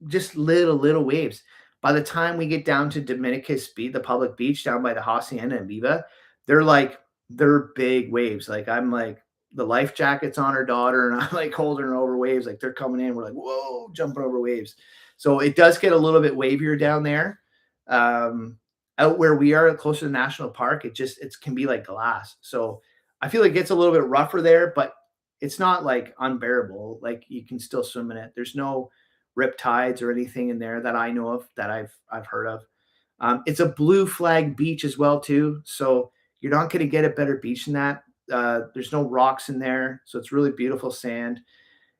just little waves. By the time we get down to Dominicus Beach, the public beach down by the Hacienda and Viva, they're like they're big waves. Like I'm like the life jacket's on her daughter, and I'm like holding her over waves. Like they're coming in, we're like whoa, jumping over waves. So it does get a little bit wavier down there. Um, Out where we are, closer to the national park, it can be like glass. So I feel like it gets a little bit rougher there, but it's not like unbearable. Like you can still swim in it. There's no rip tides or anything in there that I know of that I've heard of. It's a blue flag beach as well too, so you're not going to get a better beach than that. There's no rocks in there, so it's really beautiful sand.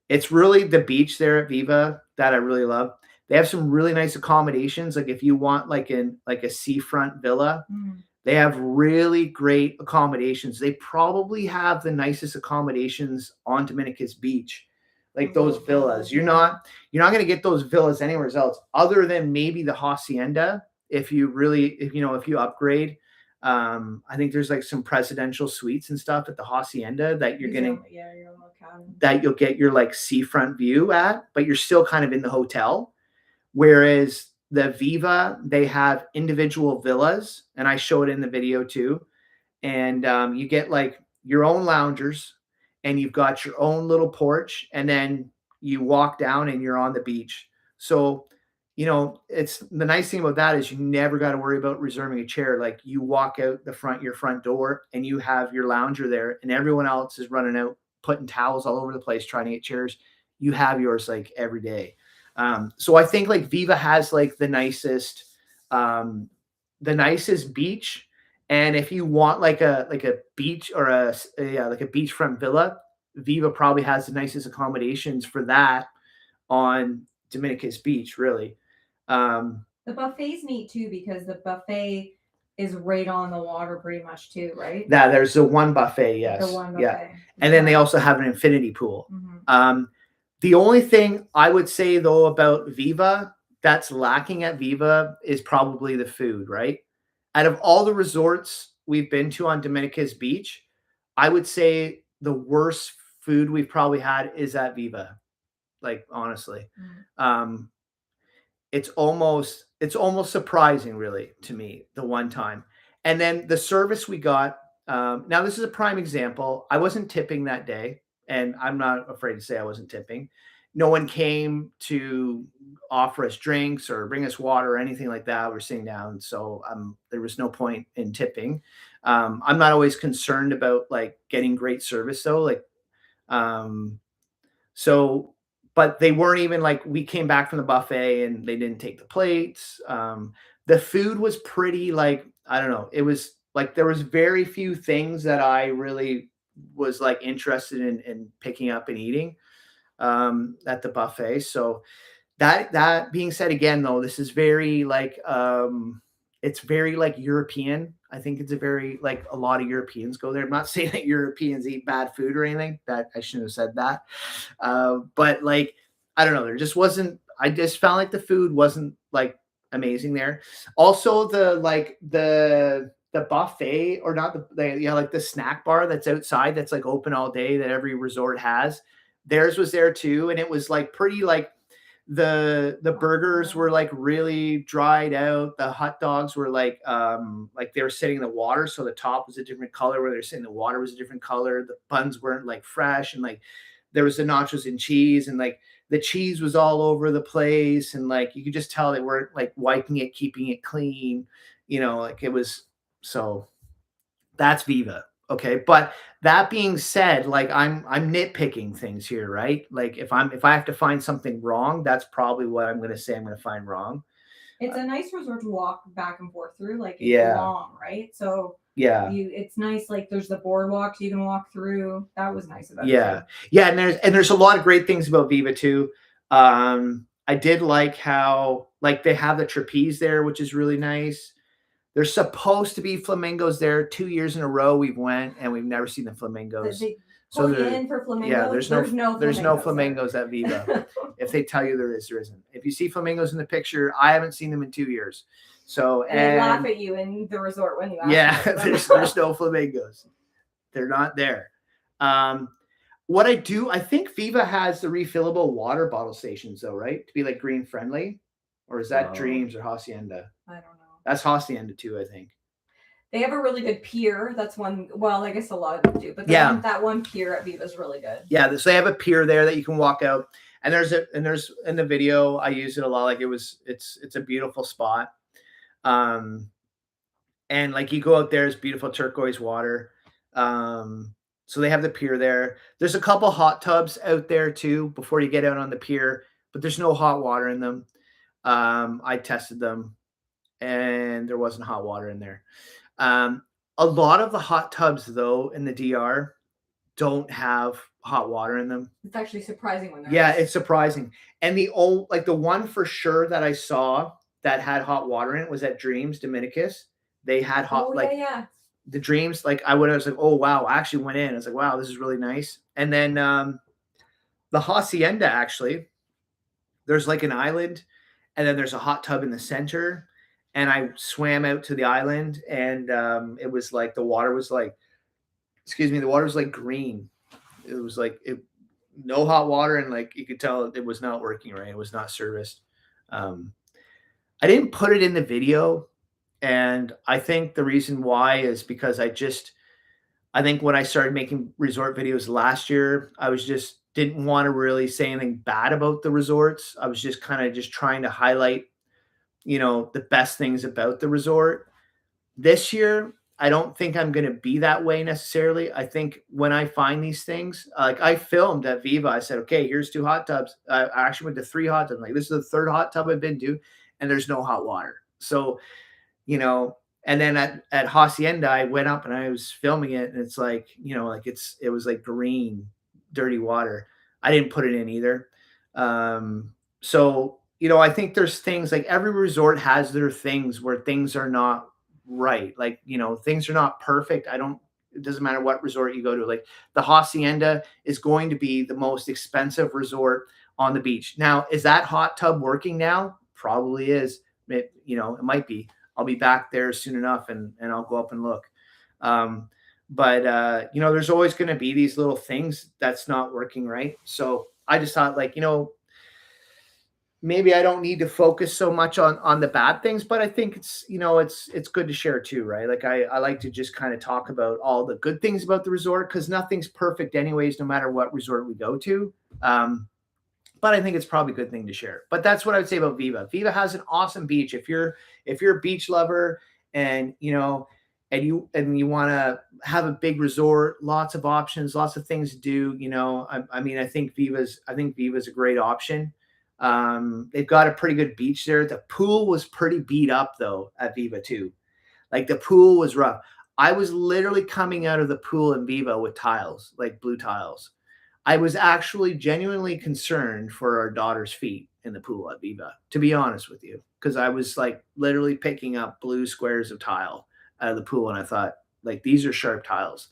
It's really the beach there at Viva that I really love. They have some really nice accommodations. Like if you want like a seafront villa, they have really great accommodations. They probably have the nicest accommodations on Dominicus Beach, like those villas. You're not going to get those villas anywhere else other than maybe the Hacienda. If you upgrade, I think there's like some presidential suites and stuff at the Hacienda that that you'll get your like seafront view at, but you're still kind of in the hotel. Whereas the Viva, they have individual villas, and I show it in the video too. And you get like your own loungers, and you've got your own little porch, and then you walk down and you're on the beach. So, it's the nice thing about that is you never got to worry about reserving a chair. Like you walk out your front door, and you have your lounger there, and everyone else is running out, putting towels all over the place, trying to get chairs. You have yours like every day. So I think like Viva has like the nicest beach. And if you want like a beach or like a beachfront villa, Viva probably has the nicest accommodations for that on Dominicus Beach, really. The buffet's neat too because the buffet is right on the water pretty much too, right? There's the one buffet, yes. The one buffet. Yeah. And then they also have an infinity pool. Mm-hmm. The only thing I would say though about Viva that's lacking at Viva is probably the food, right? Out of all the resorts we've been to on Dominicus Beach, I would say the worst food we've probably had is at Viva. Like honestly. It's almost surprising really to me the one time. And then the service we got, now this is a prime example. I wasn't tipping that day, and I'm not afraid to say I wasn't tipping. No one came to offer us drinks or bring us water or anything like that. We're sitting down, so there was no point in tipping. I'm not always concerned about like getting great service though. Like, but they weren't even like, we came back from the buffet and they didn't take the plates. The food was pretty like, I don't know. It was like, there was very few things that I really was like interested in picking up and eating at the buffet. So that being said, again, though, this is very like, it's very like European. I think it's a very like a lot of Europeans go there. I'm not saying that Europeans eat bad food or anything. That I shouldn't have said that. But like, I don't know. There just wasn't. I just found like the food wasn't like amazing there. Also, the buffet or not like the snack bar that's outside that's like open all day that every resort has. Theirs was there too, and it was like pretty like. The burgers were like really dried out. The hot dogs were like they were sitting in the water, so the top was a different color where they're sitting the water was a different color. The buns weren't like fresh, and like there was the nachos and cheese, and like the cheese was all over the place, and like you could just tell they weren't like wiping it, keeping it clean, like it was. So that's Viva. Okay. But that being said, like I'm nitpicking things here, right? Like if I have to find something wrong, that's probably what I'm going to say I'm going to find wrong. It's a nice resort to walk back and forth through. Like it's long, right? So it's nice. Like there's the boardwalks you can walk through. That was nice about it. Yeah. And there's a lot of great things about Viva too. I did like how like they have the trapeze there, which is really nice. There's supposed to be flamingos there. 2 years in a row we've went and we've never seen the But flamingos. they So pull you there, in for flamingos. yeah, there's no there. flamingos at Viva. If they tell you there is, there isn't. If you see flamingos in the picture, I haven't seen them in 2 years. So and they laugh at you in the resort when you ask yeah, them. there's no flamingos. They're not there. What I think Viva has the refillable water bottle stations though, right? To be like green friendly, or is that Dreams or Hacienda? I don't know. That's Hacienda too, I think. They have a really good pier. That's one. Well, I guess a lot of them do, but that one pier at Viva is really good. Yeah, so they have a pier there that you can walk out, and there's in the video I use it a lot. Like it's a beautiful spot, and like you go out there, it's beautiful turquoise water. So they have the pier there. There's a couple hot tubs out there too before you get out on the pier, but there's no hot water in them. I tested them, and there wasn't hot water in there. A lot of the hot tubs though in the DR don't have hot water in them. It's actually surprising when it's surprising. And the one for sure that I saw that had hot water in it was at Dreams Dominicus. They had hot the Dreams. Like I was like, oh wow, I actually went in. I was like, wow, this is really nice. And then the Hacienda, actually, there's like an island, and then there's a hot tub in the center. And I swam out to the island, and it was like the water was like green. It was like no hot water, and like you could tell it was not working right. It was not serviced. I didn't put it in the video, and I think the reason why is because I think when I started making resort videos last year, I was just didn't want to really say anything bad about the resorts. I was just kind of just trying to highlight, the best things about the resort. This year, I don't think I'm going to be that way necessarily. I think when I find these things, like I filmed at Viva, I said, okay, here's 2 hot tubs. I actually went to 3 hot tubs. Like this is the 3rd hot tub I've been to, and there's no hot water. So, and then at Hacienda, I went up and I was filming it, and it's like, it was like green, dirty water. I didn't put it in either. So, I think there's things like every resort has their things where things are not right. Like, things are not perfect. It doesn't matter what resort you go to. Like the Hacienda is going to be the most expensive resort on the beach. Now, is that hot tub working now? Probably is. It might be. I'll be back there soon enough, and I'll go up and look. But there's always going to be these little things that's not working right. So I just thought, like, maybe I don't need to focus so much on the bad things, but I think it's good to share too, right? Like I like to just kind of talk about all the good things about the resort, because nothing's perfect anyways, no matter what resort we go to. But I think it's probably a good thing to share. But that's what I would say about Viva. Viva has an awesome beach. If you're a beach lover and you want to have a big resort, lots of options, lots of things to do, I think Viva's a great option. They've got a pretty good beach there. The pool was pretty beat up though at Viva too. Like the pool was rough. I was literally coming out of the pool in Viva with tiles, like blue tiles. I was actually genuinely concerned for our daughter's feet in the pool at Viva, to be honest with you, because I was like literally picking up blue squares of tile out of the pool, and I thought, like, these are sharp tiles.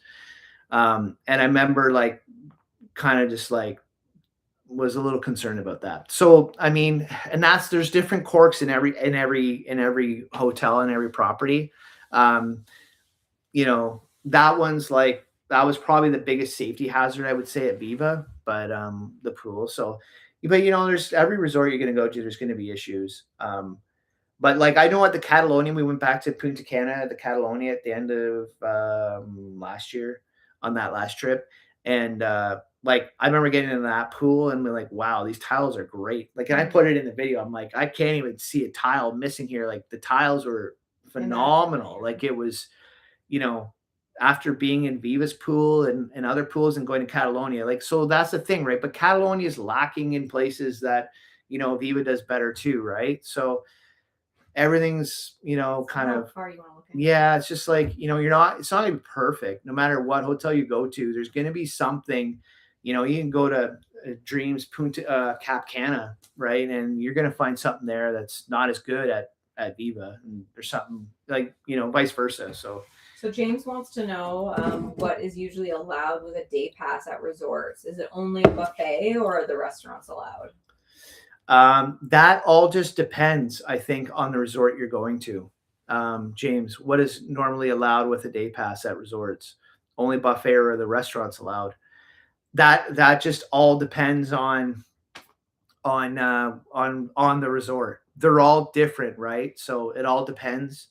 And I remember like kind of just like was a little concerned about that. So I mean, and there's different corks in every hotel and every property. That was probably the biggest safety hazard, I would say, at Viva, but the pool. So, but there's every resort you're going to go to, there's going to be issues. But like I know at the Catalonia, we went back to Punta Cana at the Catalonia at the end of last year on that last trip, and like I remember getting in that pool and we're like, wow, these tiles are great. Like, and I put it in the video. I'm like, I can't even see a tile missing here. Like the tiles were phenomenal. Like it was, after being in Viva's pool and other pools and going to Catalonia, like, so that's the thing, right? But Catalonia is lacking in places that, Viva does better too, right? So everything's, kind of, yeah, it's just like, it's not even perfect. No matter what hotel you go to, there's going to be something, you can go to Dreams Punta Cap Cana, right? And you're going to find something there that's not as good at at Viva, and there's something like, vice versa. So James wants to know what is usually allowed with a day pass at resorts. Is it only a buffet, or are the restaurants allowed? That all just depends, I think, on the resort you're going to. James, what is normally allowed with a day pass at resorts? Only buffet, or are the restaurants allowed? That just all depends on the resort. They're all different, right? So it all depends.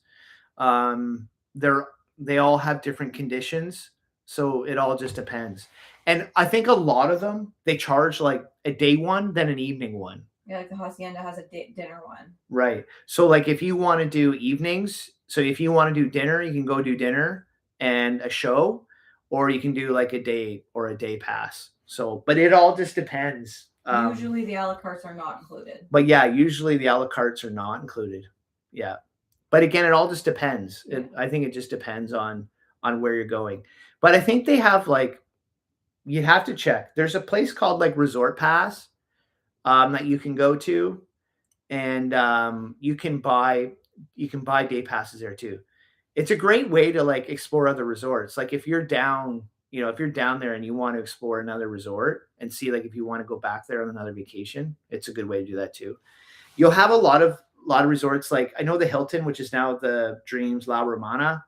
They all have different conditions, so it all just depends. And I think a lot of them, they charge like a day one, then an evening one. Yeah, like the Hacienda has a dinner one. Right. So like if you want to do evenings, so if you want to do dinner, you can go do dinner and a show, or you can do like a day or a day pass. So, but it all just depends. Usually the a la cartes are not included. But yeah, usually the a la cartes are not included. Yeah. But again, it all just depends. I think it just depends on where you're going. But I think they have like, you'd have to check. There's a place called like Resort Pass that you can go to, and you can buy day passes there too. It's a great way to like explore other resorts. Like if you're down, if you're down there and you want to explore another resort and see like if you want to go back there on another vacation, it's a good way to do that too. You'll have a lot of resorts, like I know the Hilton, which is now the Dreams La Romana.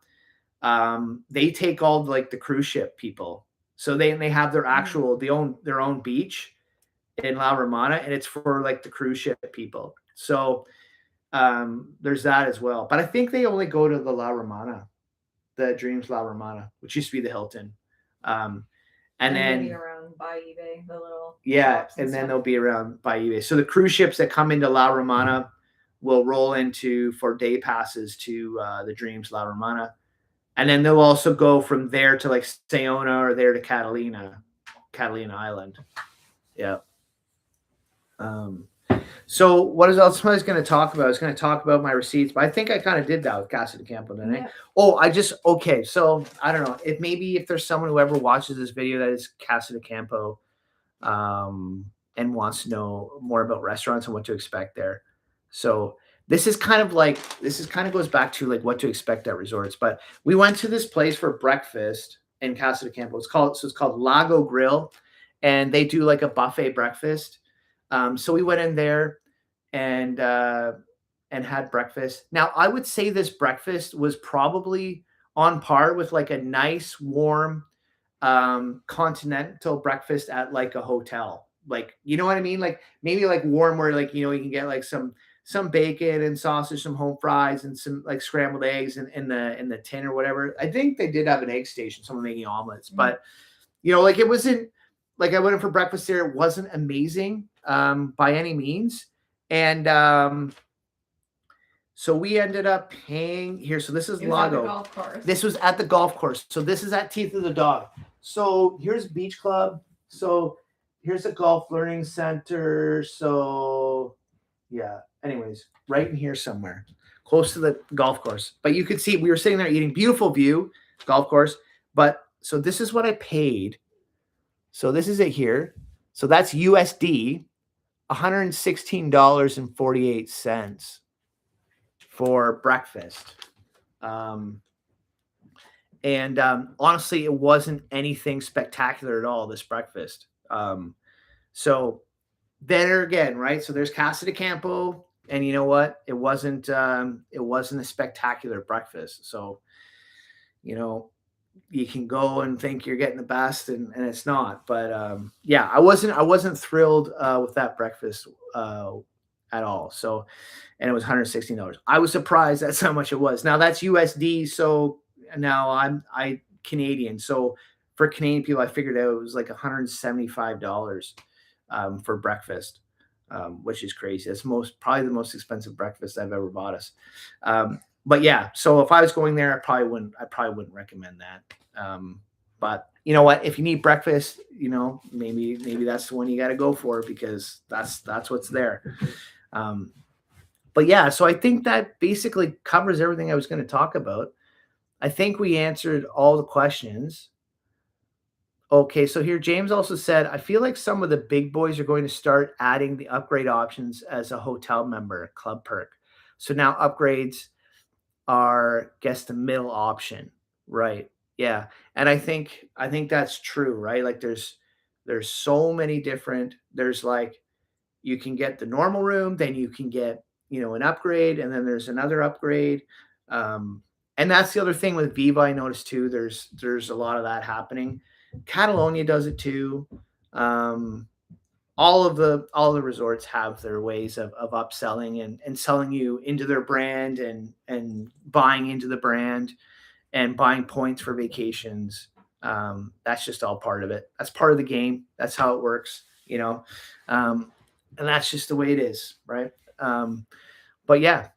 They take all like the cruise ship people, so they have their actual, they own their own beach in La Romana, and it's for like the cruise ship people. So there's that as well. But I think they only go to the La Romana, the Dreams La Romana, which used to be the Hilton. And then maybe around Bayou Bay, the little and then they'll be around Bayou Bay. So the cruise ships that come into La Romana will roll into for day passes to the Dreams La Romana, and then they'll also go from there to like Sayona or there to Catalina Island. Yeah. So what else I was going to talk about? I was going to talk about my receipts, but I think I kind of did that with Casa de Campo, didn't I? Oh, okay. So I don't know if there's someone who ever watches this video that is Casa de Campo, and wants to know more about restaurants and what to expect there. So this kind of goes back to like what to expect at resorts. But we went to this place for breakfast in Casa de Campo. It's called Lago Grill, and they do like a buffet breakfast. So we went in there and had breakfast. Now, I would say this breakfast was probably on par with like a nice, warm continental breakfast at like a hotel. Like, you know what I mean? Like maybe like warm where like, you can get like some bacon and sausage, some home fries, and some like scrambled eggs in the tin or whatever. I think they did have an egg station, someone making omelets, but like it wasn't like I went in for breakfast there. It wasn't amazing by any means. And so we ended up paying here. So this is Lago. This was at the golf course. So this is at Teeth of the Dog. So here's Beach Club. So here's a golf learning center. So yeah. Anyways, right in here somewhere, close to the golf course. But you could see we were sitting there eating, beautiful view, golf course. But so this is what I paid. So this is it here. So that's USD, $116.48 for breakfast. And honestly, it wasn't anything spectacular at all, this breakfast. So then again, right? So there's Casa de Campo, and you know what? It wasn't a spectacular breakfast. So, you can go and think you're getting the best, and it's not. But yeah, I wasn't thrilled with that breakfast at all. So, and it was $116. I was surprised that's how much it was. Now that's USD, so now I Canadian. So for Canadian people, I figured out it was like $175 for breakfast, which is crazy. It's probably the most expensive breakfast I've ever bought us. But yeah, so if I was going there, I probably wouldn't recommend that. But you know what? If you need breakfast, maybe that's the one you got to go for, because that's what's there. But yeah, so I think that basically covers everything I was going to talk about. I think we answered all the questions. Okay, so here James also said, I feel like some of the big boys are going to start adding the upgrade options as a hotel member, club perk. So now upgrades are, guess, the middle option, right? Yeah, and I think that's true, right? Like there's so many different. There's like you can get the normal room, then you can get, an upgrade, and then there's another upgrade. Um, and that's the other thing with Viva. I noticed too. There's a lot of that happening. Catalonia does it too. Um, all the resorts have their ways of upselling and selling you into their brand and buying into the brand and buying points for vacations. That's just all part of it. That's part of the game. That's how it works. Um, and that's just the way it is, right? Um, but yeah,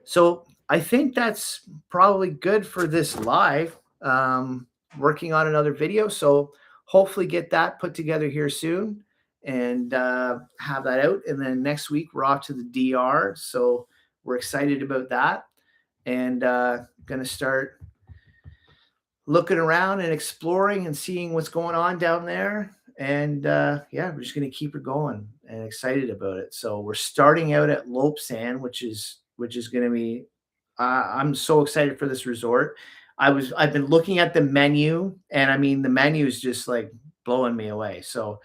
so I think that's probably good for this live. Working on another video, so hopefully get that put together here soon and have that out. And then next week we're off to the DR, so we're excited about that and going to start looking around and exploring and seeing what's going on down there. And yeah, we're just going to keep it going and excited about it. So we're starting out at Lopsan, which is going to be. I'm so excited for this resort. I've been looking at the menu, and I mean the menu is just like blowing me away. So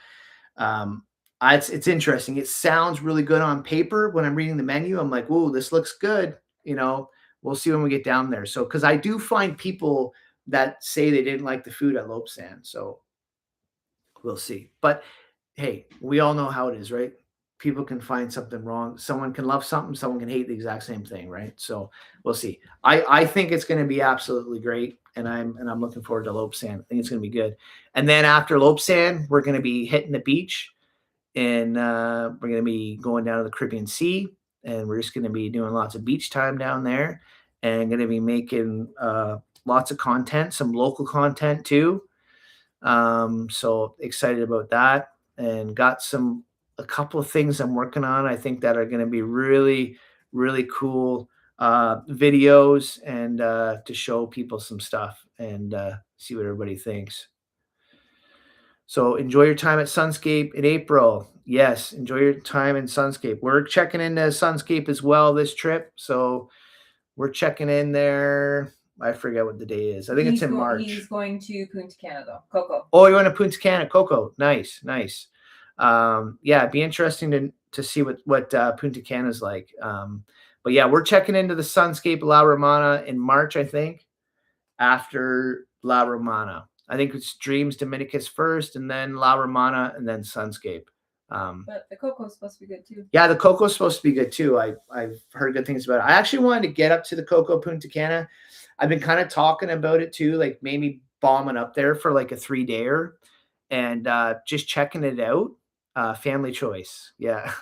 um, it's interesting. It sounds really good on paper when I'm reading the menu. I'm like, "Whoa, this looks good." You know, we'll see when we get down there. So because I do find people that say they didn't like the food at Lopsan, so we'll see. But hey, we all know how it is, right? People can find something wrong. Someone can love something, someone can hate the exact same thing, right? So we'll see. I think it's going to be absolutely great, and I'm looking forward to Lopsan. I think it's going to be good. And then after Lopsan, we're going to be hitting the beach, and we're going to be going down to the Caribbean Sea, and we're just going to be doing lots of beach time down there, and going to be making lots of content, some local content too. So excited about that, and got a couple of things I'm working on. I think that are going to be really, really cool videos and to show people some stuff and see what everybody thinks. So enjoy your time at Sunscape in April. Yes, enjoy your time in Sunscape. We're checking into Sunscape as well this trip. So we're checking in there. I forget what the day is. I think it's in March. He's going to Punta Cana though. Coco. Oh, you want to Punta Cana, Coco? Nice, nice. Yeah, it'd be interesting to see what Punta Cana is like. But yeah, we're checking into the Sunscape La Romana in March, I think. After La Romana, I think it's Dreams Dominicus first, and then La Romana, and then Sunscape. But the Coco's supposed to be good too. Yeah, the Coco's supposed to be good too. I've heard good things about it. I actually wanted to get up to the Coco Punta Cana. I've been kind of talking about it too, like maybe bombing up there for like a 3-dayer and just checking it out. Family choice. Yeah.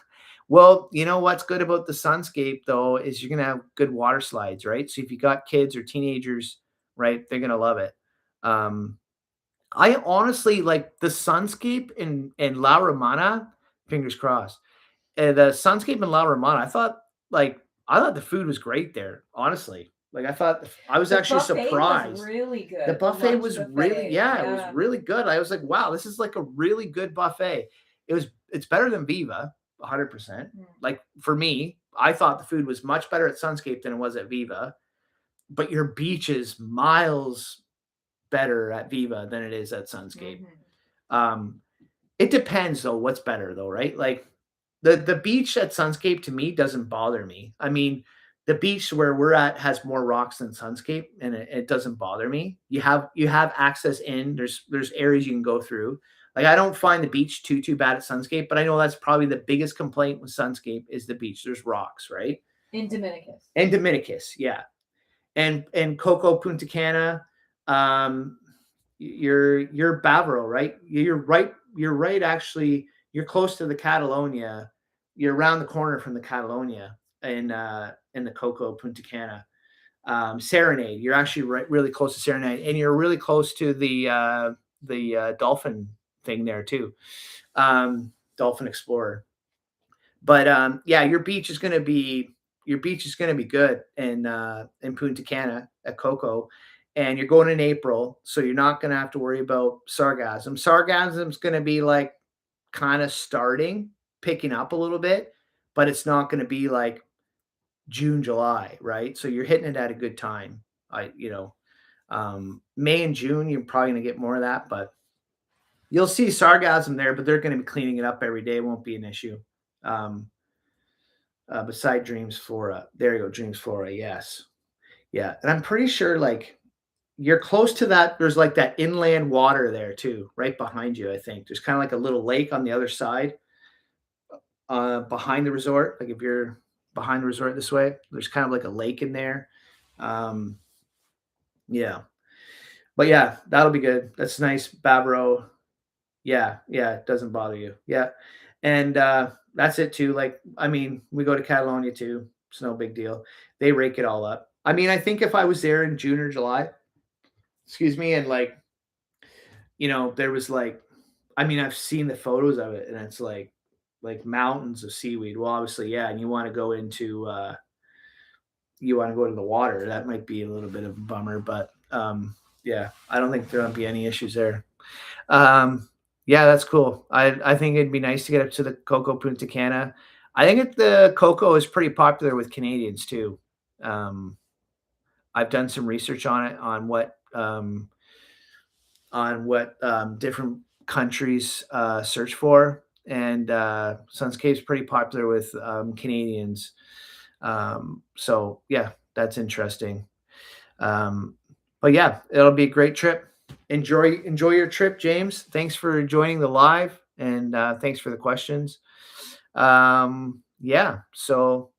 Well, you know what's good about the Sunscape though is you're gonna have good water slides, right? So if you got kids or teenagers, right, they're gonna love it. I honestly like the Sunscape in La Romana. Fingers crossed. The Sunscape in La Romana. I thought the food was great there. Honestly, like I was actually surprised. Was really good. The buffet was really, yeah, it was really good. I was like, wow, this is like a really good buffet. It's better than Viva, 100%. Like for me, I thought the food was much better at Sunscape than it was at Viva, but your beach is miles better at Viva than it is at Sunscape. It depends though, what's better though, right? Like the beach at Sunscape to me doesn't bother me. I mean, the beach where we're at has more rocks than Sunscape, and it doesn't bother me. You have access in. There's areas you can go through. Like I don't find the beach too bad at Sunscape, but I know that's probably the biggest complaint with Sunscape is the beach. There's rocks, right? In Dominicus. In Dominicus, yeah. And Coco Punta Cana, you're Bavaro, right? You're right actually. You're close to the Catalonia. You're around the corner from the Catalonia in the Coco Punta Cana. Serenade, you're actually really close to Serenade, and you're really close to the dolphin thing there too, Dolphin Explorer. But yeah, your beach is gonna be good in Punta Cana at Coco, and you're going in April, so you're not gonna have to worry about Sargassum. Sargassum's gonna be like kind of picking up a little bit, but it's not gonna be like June, July, right? So you're hitting it at a good time. May and June, you're probably going to get more of that, but you'll see sargassum there, but they're going to be cleaning it up every day. It won't be an issue. Beside Dreams Flora. There you go, Dreams Flora. Yes. Yeah. And I'm pretty sure like you're close to that. There's like that inland water there too, right behind you. I think there's kind of like a little lake on the other side, behind the resort. Like if you're behind the resort this way, there's kind of like a lake in there. Um, yeah. But yeah, that'll be good. That's nice. Bavaro. Yeah. Yeah. It doesn't bother you. Yeah. And that's it too. Like, I mean, we go to Catalonia too. It's no big deal. They rake it all up. I mean, I think if I was there in June or July, excuse me, and like, there was like, I mean, I've seen the photos of it and it's like mountains of seaweed. Well, obviously, yeah, and you want to go to the water. That might be a little bit of a bummer, but yeah, I don't think there'll be any issues there. Yeah, that's cool. I think it'd be nice to get up to the Coco Punta Cana. I think the Coco is pretty popular with Canadians too. I've done some research on it on what different countries search for, and Suns Cave's pretty popular with Canadians. So yeah, that's interesting. But yeah, it'll be a great trip. Enjoy your trip, James. Thanks for joining the live, and thanks for the questions. Yeah, so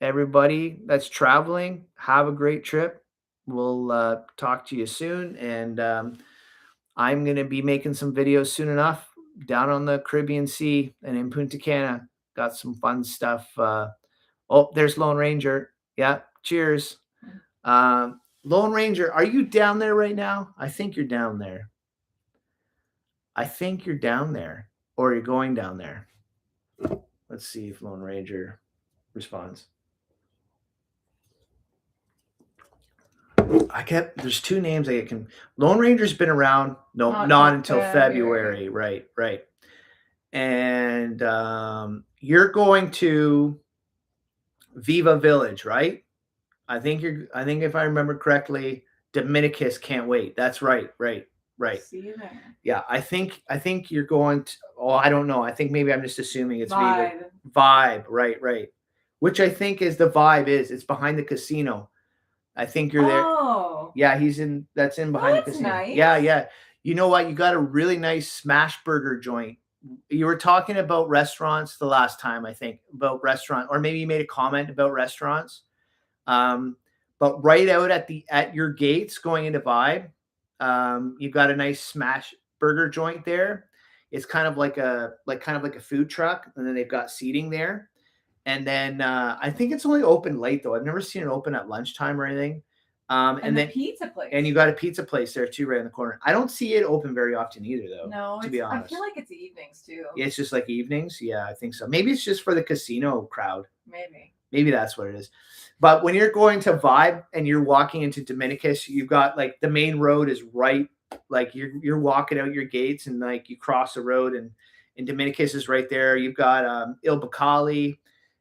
everybody that's traveling, have a great trip. We'll talk to you soon, and I'm going to be making some videos soon enough down on the Caribbean Sea and in Punta Cana. Got some fun stuff. Oh, there's Lone Ranger. Yeah, cheers. Lone Ranger, are you down there right now? I think you're down there. Or you're going down there. Let's see if Lone Ranger responds. There's two names I can. Lone Ranger's been around. No, not until February. Right. And you're going to Viva Village, right? I think if I remember correctly, Dominicus Can't Wait. That's right. See you there. Yeah, I think you're going to. Oh, I don't know. I think maybe I'm just assuming it's Vibe. Vibe. Right. Which I think is the Vibe is. It's behind the casino. I think you're there. Oh. Yeah, that's in behind the casino. Nice. Yeah. You know what? You got a really nice smash burger joint. You were talking about restaurants the last time, I think, or maybe you made a comment about restaurants. But right out at your gates going into Vibe, you've got a nice smash burger joint there. It's kind of like a food truck, and then they've got seating there. And then I think it's only open late though. I've never seen it open at lunchtime or anything. And then pizza place. And you got a pizza place there too, right in the corner. I don't see it open very often either, though. No, to be honest, I feel like it's evenings too. Yeah, it's just like evenings. Yeah, I think so. Maybe it's just for the casino crowd. Maybe that's what it is. But when you're going to Vibe and you're walking into Dominicus, you've got like the main road is right. Like you're walking out your gates and like you cross the road and Dominicus is right there. You've got Il Bacali.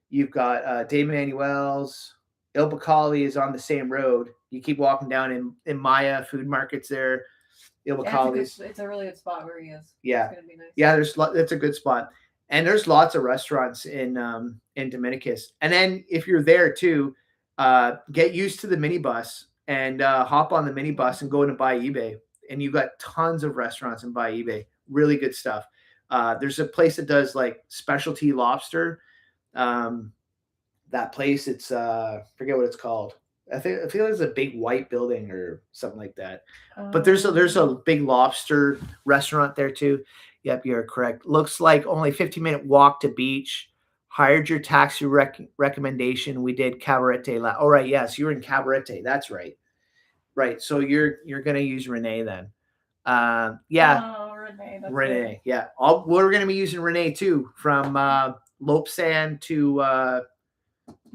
You've got Dave Manuel's. Il Bacali is on the same road. You keep walking down in Maya Food Market's there. Il Bacali's. It's a really good spot where he is. Yeah. It's gonna be nice. Yeah, it's a good spot. And there's lots of restaurants in Dominicus. And then if you're there too, get used to the minibus and hop on the minibus and go into Bayi-Bay. And you've got tons of restaurants in Bayi-Bay. Really good stuff. There's a place that does like specialty lobster. That place, it's forget what it's called. I feel it's a big white building or something like that. But there's a big lobster restaurant there too. Yep, you're correct. Looks like only 15-minute walk to beach. Hired your taxi recommendation. We did Cabarete. Oh right, yes, you were in Cabarete. That's right. Right. So you're gonna use Renee then. Yeah. Oh, Renee. Renee. Yeah. We're gonna be using Renee too from Lopesan to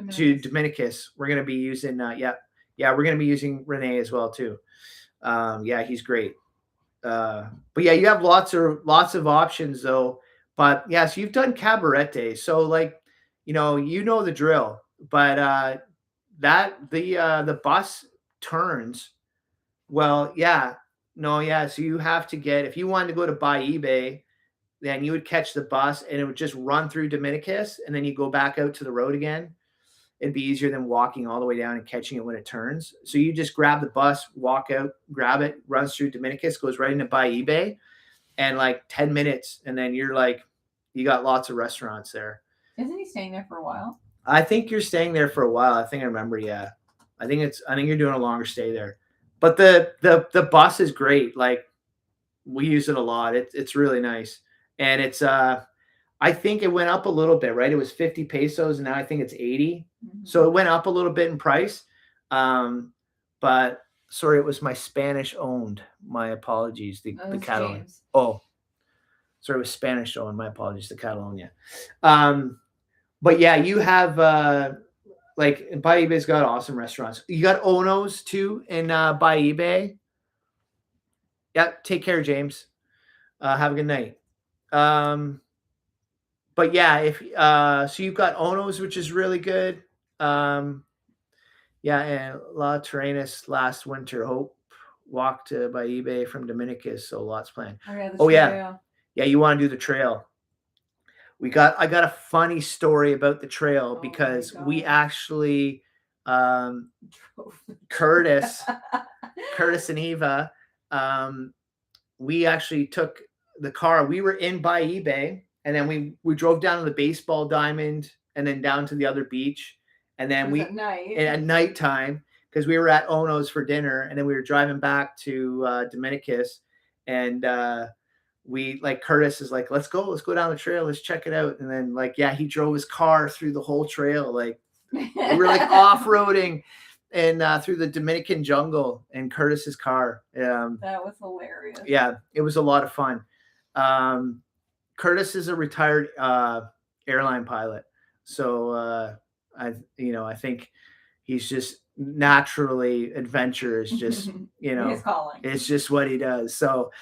Dominicus. We're gonna be using we're gonna be using Renee as well too. Yeah, he's great. But yeah, you have lots of options though. But yes, you've done Cabarete, so like you know the drill. but that the bus turns. Well, yeah, no, yeah. So you have to get if you wanted to go to Bayi Bay, then you would catch the bus and it would just run through Dominicus, and then you go back out to the road again. It'd be easier than walking all the way down and catching it when it turns. So you just grab the bus, walk out, grab it, runs through Dominicus, goes right into Bayi Bay, and like 10 minutes, and then you're like, you got lots of restaurants there. Isn't he staying there for a while? I think you're staying there for a while. I think I remember. Yeah, I think you're doing a longer stay there. But the bus is great. Like we use it a lot. It's really nice, and it's I think it went up a little bit, right? It was 50 pesos, and now I think it's 80. Mm-hmm. So it went up a little bit in price. But sorry, it was my Spanish owned. My apologies. The Catalonia. James. Oh, sorry, it was Spanish owned. My apologies. The Catalonia. But yeah, you have like Bayi Bay's got awesome restaurants. You got Ono's too in Bayi Bay. Yeah, take care, James. Have a good night. But yeah, if so you've got Ono's, which is really good. Yeah, and La Terrenas last winter. Hope walked to Bayi Bay from Dominicus, so lots planned. Yeah. Yeah, you want to do the trail. I got a funny story about the trail because we actually Curtis and Eva, we actually took the car. We were in Bayi Bay, and then we drove down to the baseball diamond and then down to the other beach. And then at nighttime, because we were at Ono's for dinner, and then we were driving back to Dominicus, and we like Curtis is like, let's go down the trail, let's check it out. And then like, yeah, he drove his car through the whole trail. Like we were like off-roading and through the Dominican jungle in Curtis's car. That was hilarious. Yeah, it was a lot of fun. Curtis is a retired airline pilot. So I think he's just naturally adventurous, just his calling. It's just what he does. So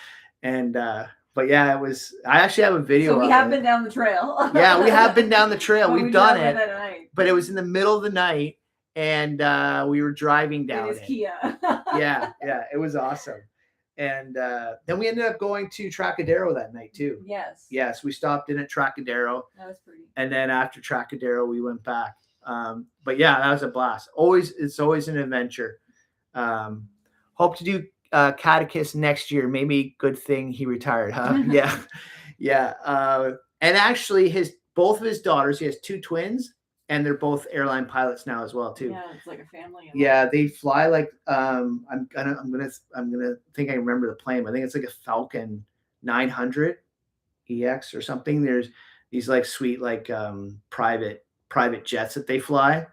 but yeah, I actually have a video. So we have been down the trail. Yeah, we have been down the trail. We've done it. But it was in the middle of the night, and we were driving down it. Kia. Yeah, it was awesome. And then we ended up going to Trocadero that night too. Yes, we stopped in at Trocadero. That was pretty. And then after Trocadero, we went back. But yeah, that was a blast. It's always an adventure. Hope to do Catechist next year. Maybe good thing he retired, huh? Yeah. And actually both of his daughters, he has two twins, and they're both airline pilots now as well too. Yeah, it's like a family. Yeah, they fly like I'm gonna think I remember the plane. I think it's like a Falcon 900 EX or something. There's these like sweet like private jets that they fly,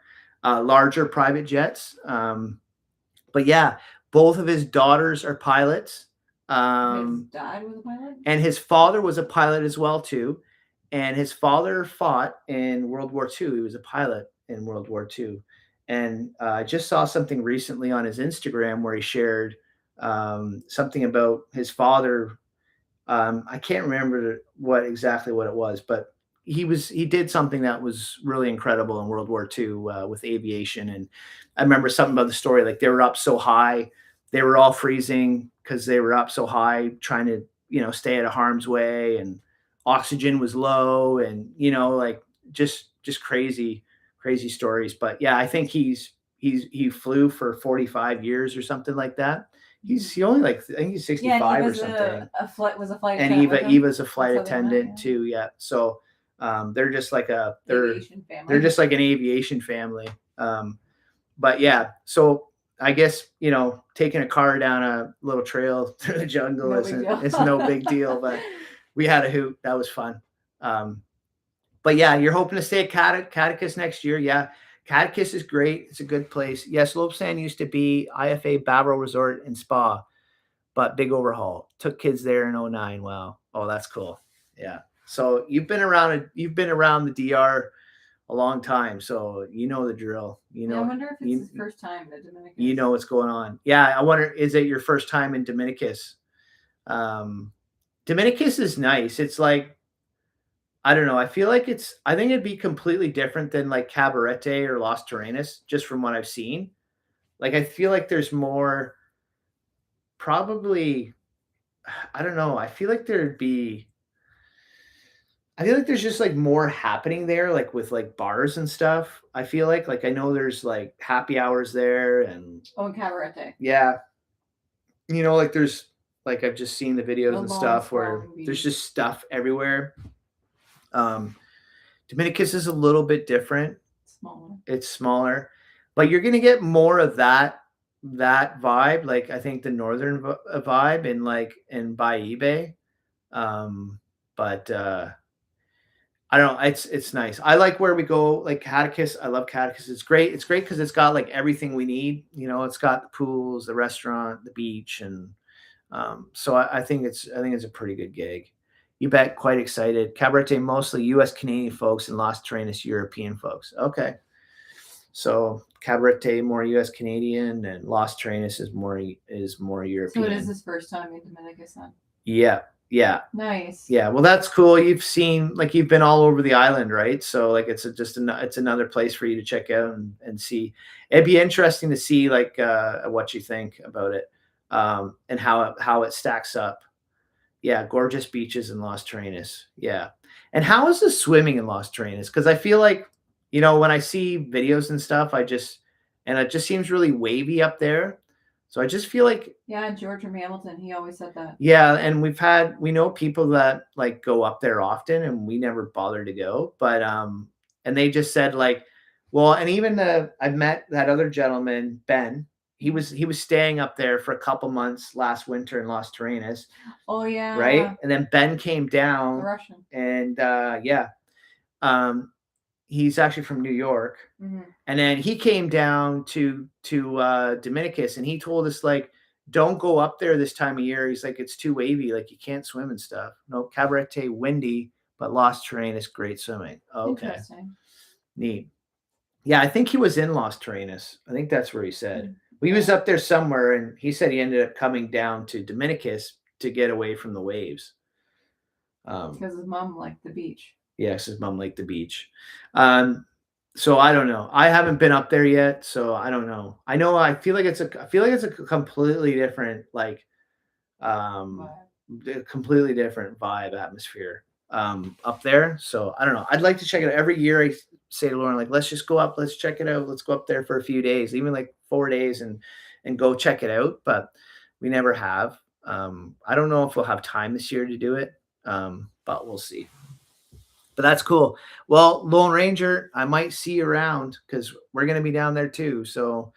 larger private jets. But yeah, both of his daughters are pilots. His dad was a pilot? And his father was a pilot as well too. And his father fought in World War II. He was a pilot in World War II. And I just saw something recently on his Instagram where he shared something about his father. I can't remember exactly what it was, but he did something that was really incredible in World War II with aviation. And I remember something about the story, like they were up so high, they were all freezing because they were up so high trying to, stay out of harm's way, and oxygen was low, and, like just crazy stories. But yeah, I think he flew for 45 years or something like that. He only I think he's 65 or something. Was a flight and attendant. Eva's a flight attendant too. Yeah. So they're just like they're just like an aviation family. But yeah, so I guess, taking a car down a little trail through the jungle it's no big deal, but we had a hoot. That was fun. But yeah, you're hoping to stay at Catechist next year. Yeah. Catechist is great. It's a good place. Yes, Lopesand used to be IFA Bavaro Resort and Spa, but big overhaul. Took kids there in 2009. Wow. Oh, that's cool. Yeah. So you've been around the DR a long time, so you know the drill. I wonder if it's his first time in Dominicus. You know what's going on. Yeah, I wonder, is it your first time in Dominicus? Dominicus is nice. It's like I don't know. I feel like I think it'd be completely different than like Cabarete or Los Terrenos, just from what I've seen. Like, I feel like there's more, probably, I don't know. I feel like there's just like more happening there, like with like bars and stuff. I feel like I know there's like happy hours there, and Oh, and Cabarete. yeah, like there's like I've just seen the videos The and long, stuff where strong there's beach. just stuff everywhere. Dominicus is a little bit different. Smaller. It's smaller, but you're gonna get more of that vibe. Like, I think the northern vibe in Bahia Bay. But I don't know. It's nice. I like where we go. Like Catechus, I love Catechus. It's great. It's great because it's got like everything we need. It's got the pools, the restaurant, the beach, and so I think it's a pretty good gig. You bet. Quite excited. Cabarete, mostly U.S. Canadian folks, and Los Terrenos European folks. Okay, so Cabarete more U.S. Canadian, and Los Terrenos is more European. So it is his first time in Dominicus then? Yeah. Yeah. Nice. Yeah. Well, that's cool. You've been all over the island, right? So like it's another place for you to check out and see. It'd be interesting to see like what you think about it, and how it stacks up. Yeah, gorgeous beaches in Los Terrenos. Yeah. And how is the swimming in Los Terrenos? Because I feel like, when I see videos and stuff, it just seems really wavy up there. So I just feel like, yeah, George from Hamilton, he always said that. yeah, and we know people that like go up there often, and we never bother to go. But and they just said like, well, and even I've met that other gentleman, Ben. He was staying up there for a couple months last winter in Los Terrenos. Oh yeah. Right, and then Ben came down. The Russian. And yeah, he's actually from New York. Mm-hmm. And then he came down to Dominicus, and he told us like, don't go up there this time of year. He's like, it's too wavy, like you can't swim and stuff. No, Cabarete windy, but Los Terrenos great swimming. Okay. Interesting. Neat. Yeah, I think he was in Los Terrenos. I think that's where he said. Mm-hmm. He was up there somewhere, and he said he ended up coming down to Dominicus to get away from the waves. Because his mom liked the beach. Yes, his mom liked the beach. So I don't know. I haven't been up there yet, so I don't know. I feel like it's a completely different completely different vibe atmosphere up there. So I don't know. I'd like to check it out. Every year I say to Lauren, like, let's just go up, let's check it out. Let's go up there for a few days, even like 4 days, and go check it out. But we never have. I don't know if we'll have time this year to do it, but we'll see. But that's cool. Well, Lone Ranger, I might see you around because we're going to be down there too. So,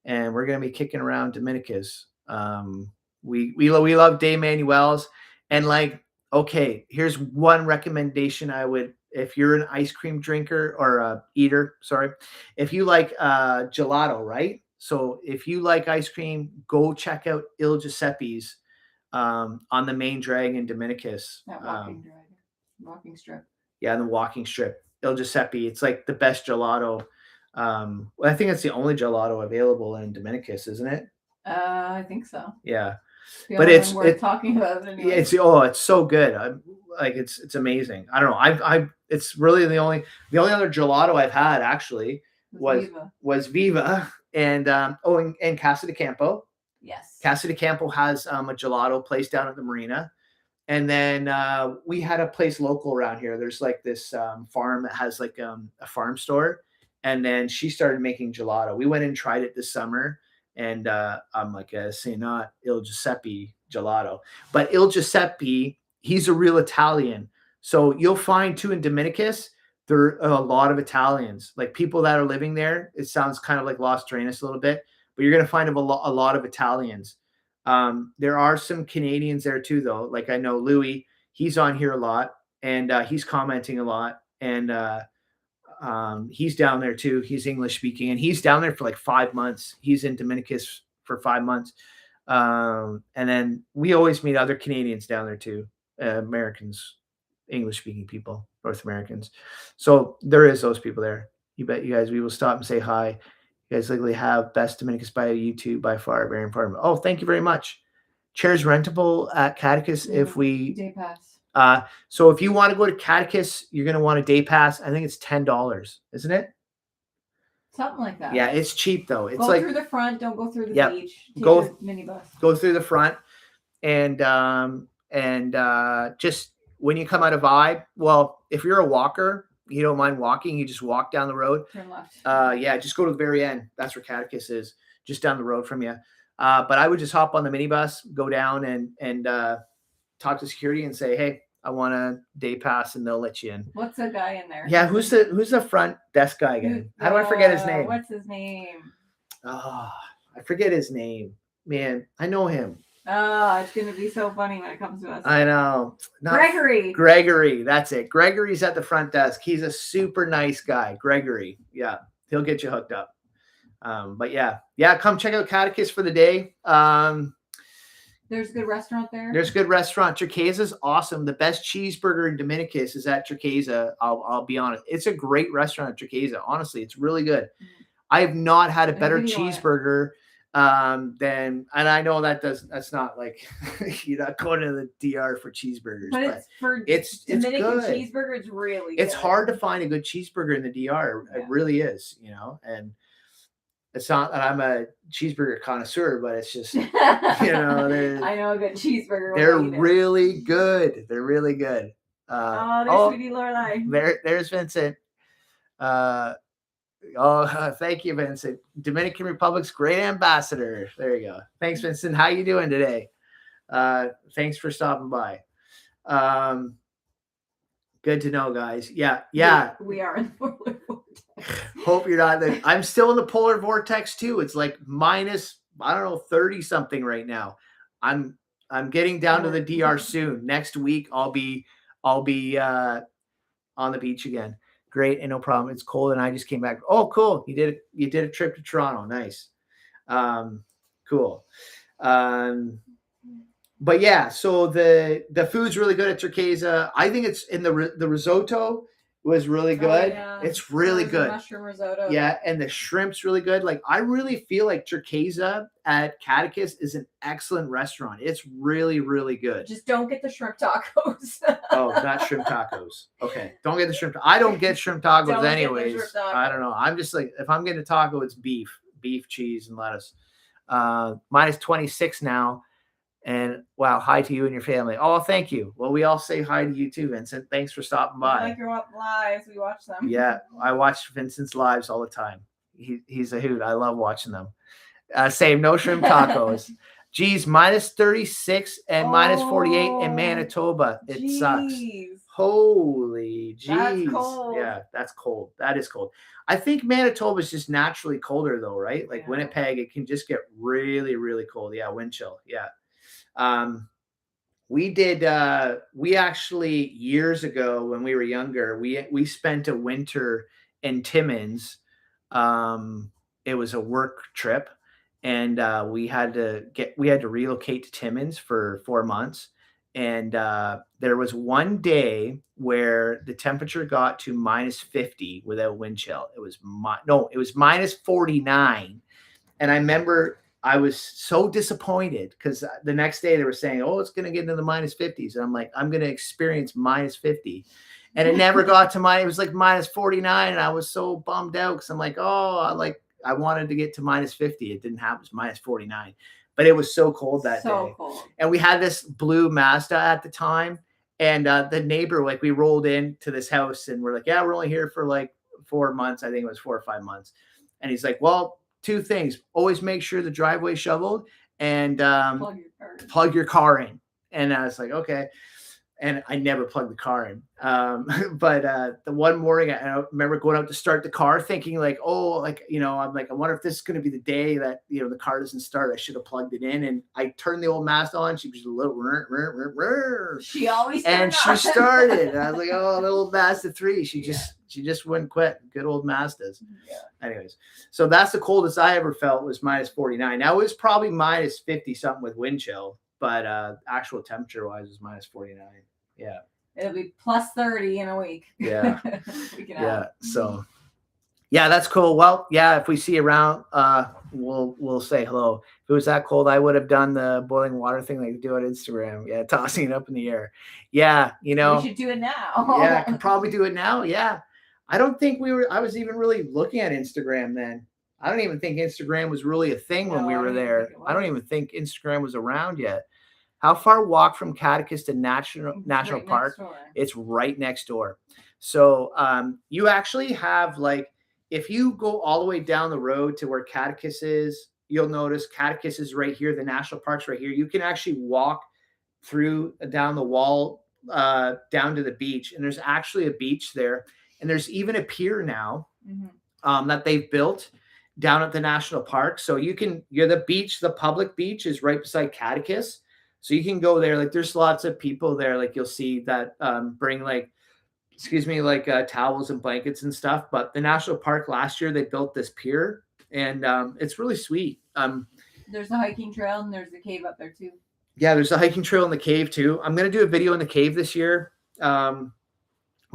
and we're going to be kicking around Dominicus. We love Dave Manuel's, and like, okay, here's one recommendation I would, if you're an ice cream drinker or eater, sorry, if you like gelato, right? So if you like ice cream, go check out Il Giuseppe's on the main drag in Dominicus. That walking strip. Yeah, the walking strip, Il Giuseppe. It's like the best gelato. I think it's the only gelato available in Dominicus, isn't it? I think so. Yeah, but it's worth talking about. Anyway. It's so good. It's amazing. I don't know. It's really the only other gelato I've had actually was Viva and and Casa de Campo. Yes, Casa de Campo has a gelato place down at the marina. And then we had a place local around here. There's like this farm that has like a farm store. And then she started making gelato. We went and tried it this summer. And I'm like, say not Il Giuseppe gelato. But Il Giuseppe, he's a real Italian. So you'll find too in Dominicus, there are a lot of Italians. Like people that are living there. It sounds kind of like Los Terrenos a little bit. But you're going to find a lot of Italians. There are some Canadians there too, though. Like I know Louis, he's on here a lot, and he's commenting a lot, and he's down there too. He's English speaking, and he's down there for like 5 months. He's in Dominicus for 5 months, and then we always meet other Canadians down there too, Americans, English speaking people, North Americans. So there is those people there. You bet you guys we will stop and say hi. You guys likely have best Dominicus by YouTube by far. Very important. Oh, thank you very much. Chairs rentable at Catechus if we day pass. So if you want to go to Catechus, you're going to want a day pass. I think it's $10, isn't it? Something like that. Yeah, it's cheap though. It's go like through the front, don't go through the Yep. beach. Take Go- your minibus. go through the front, and just when you come out of Vibe, well, if you're a walker, you don't mind walking, you just walk down the road. Turn left. Yeah, just go to the very end. That's where Catechus is, just down the road from you. But I would just hop on the minibus, go down and talk to security and say, hey, I want a day pass, and they'll let you in. What's the guy in there? Yeah, who's the front desk guy again? How do I forget his name? What's his name? Oh, I forget his name. Man, I know him. Oh, it's gonna be so funny when it comes to us. I know. Gregory. That's it. Gregory's at the front desk. He's a super nice guy. Gregory. Yeah, he'll get you hooked up. But yeah, come check out Catechus for the day. There's a good restaurant there. There's a good restaurant. Turquesa's awesome. The best cheeseburger in Dominicus is at Turquesa. I'll be honest. It's a great restaurant at Turquesa. Honestly, it's really good. I have not had a better cheeseburger than, and I know that's not like you're not going to the DR for cheeseburgers, but it's Dominican good. Cheeseburger. It's really it's good. hard to find a good cheeseburger in the DR. Yeah. It really is, and it's not that I'm a cheeseburger connoisseur, but it's just, I know a good cheeseburger. They're really good. They're really good. There's Sweetie Lorelai. There's Vincent. Thank you, Vincent. Dominican Republic's great ambassador. There you go. Thanks, Vincent. How you doing today? Thanks for stopping by. Good to know, guys. Yeah. We are in the polar vortex. Hope you're not. I'm still in the polar vortex too. It's like minus, I don't know, 30 something right now. I'm getting down to the DR soon. Next week I'll be on the beach again. Great, and no problem. It's cold, and I just came back. Oh, cool. You did a trip to Toronto. Nice. Cool. But yeah, so the food's really good at Turquesa. I think it's in the risotto was really good. Yeah. It's really good. Mushroom risotto. Yeah, and the shrimp's really good. Like, I really feel like Turquesa at Catechus is an excellent restaurant. It's really, really good. Just don't get the shrimp tacos. Oh, not shrimp tacos. Okay, don't get the shrimp. I don't get shrimp tacos anyways. Shrimp taco. I don't know. I'm just like, if I'm getting a taco, it's beef, cheese, and lettuce. Minus 26 now. And wow, hi to you and your family. Oh, thank you. Well, we all say hi to you too, Vincent. Thanks for stopping by. I like your lives. We watch them. Yeah, I watch Vincent's lives all the time. He's a hoot. I love watching them. Same, no shrimp tacos. Geez, minus 36 and minus 48 in Manitoba. It sucks. Holy jeez. That's cold. Yeah, that's cold. That is cold. I think Manitoba is just naturally colder though, right? Like Winnipeg, it can just get really, really cold. Yeah, wind chill. Yeah. We actually years ago when we were younger, we spent a winter in Timmins. It was a work trip, and we had to relocate to Timmins for 4 months. And there was one day where the temperature got to minus 50 without wind chill. It was minus 49. And I remember I was so disappointed because the next day they were saying, oh, it's going to get into the minus 50s. And I'm like, I'm going to experience minus 50. And it never got to it was like minus 49. And I was so bummed out because I'm like, I wanted to get to minus 50. It didn't happen. It was minus 49. But it was so cold that day. Cold. And we had this blue Mazda at the time. And the neighbor, like, we rolled into this house and we're like, yeah, we're only here for like 4 months. I think it was 4 or 5 months. And he's like, well, 2 things. Always make sure the driveway's shoveled and plug your car in. And I was like, okay. And I never plugged the car in. But the one morning, I remember going out to start the car thinking like, I'm like, I wonder if this is going to be the day that, the car doesn't start. I should have plugged it in. And I turned the old Mazda on. She was a little, she always and she started. And I was like, oh, little Mazda 3. She just wouldn't quit. Good old Mazdas. Yeah. Anyways, so that's the coldest I ever felt was minus 49. Now it was probably minus 50 something with wind chill, but actual temperature wise is minus 49. Yeah. It'll be plus 30 in a week. Yeah. Yeah. So Yeah, that's cool. Well, yeah, if we see you around, we'll say hello. If it was that cold, I would have done the boiling water thing like you do on Instagram. Yeah, tossing it up in the air. Yeah, We should do it now. yeah, I could probably do it now. Yeah. I don't think I was even really looking at Instagram then. I don't even think Instagram was really a thing when No, we I were don't even there. think it I don't was. even think Instagram was around yet. How far walk from Catechist to National It's National right Park? next door. It's right next door. So you actually have like if you go all the way down the road to where Catechist is, you'll notice Catechist is right here. The national park's right here. You can actually walk through down the wall down to the beach, and there's actually a beach there, and there's even a pier now that they've built down at the national park. So you're the beach, the public beach is right beside Catechist. So you can go there. Like there's lots of people there. Like you'll see that bring like, excuse me, like towels and blankets and stuff. But the national park last year, they built this pier and it's really sweet. There's a hiking trail and there's a cave up there too. Yeah, there's a hiking trail in the cave too. I'm going to do a video in the cave this year.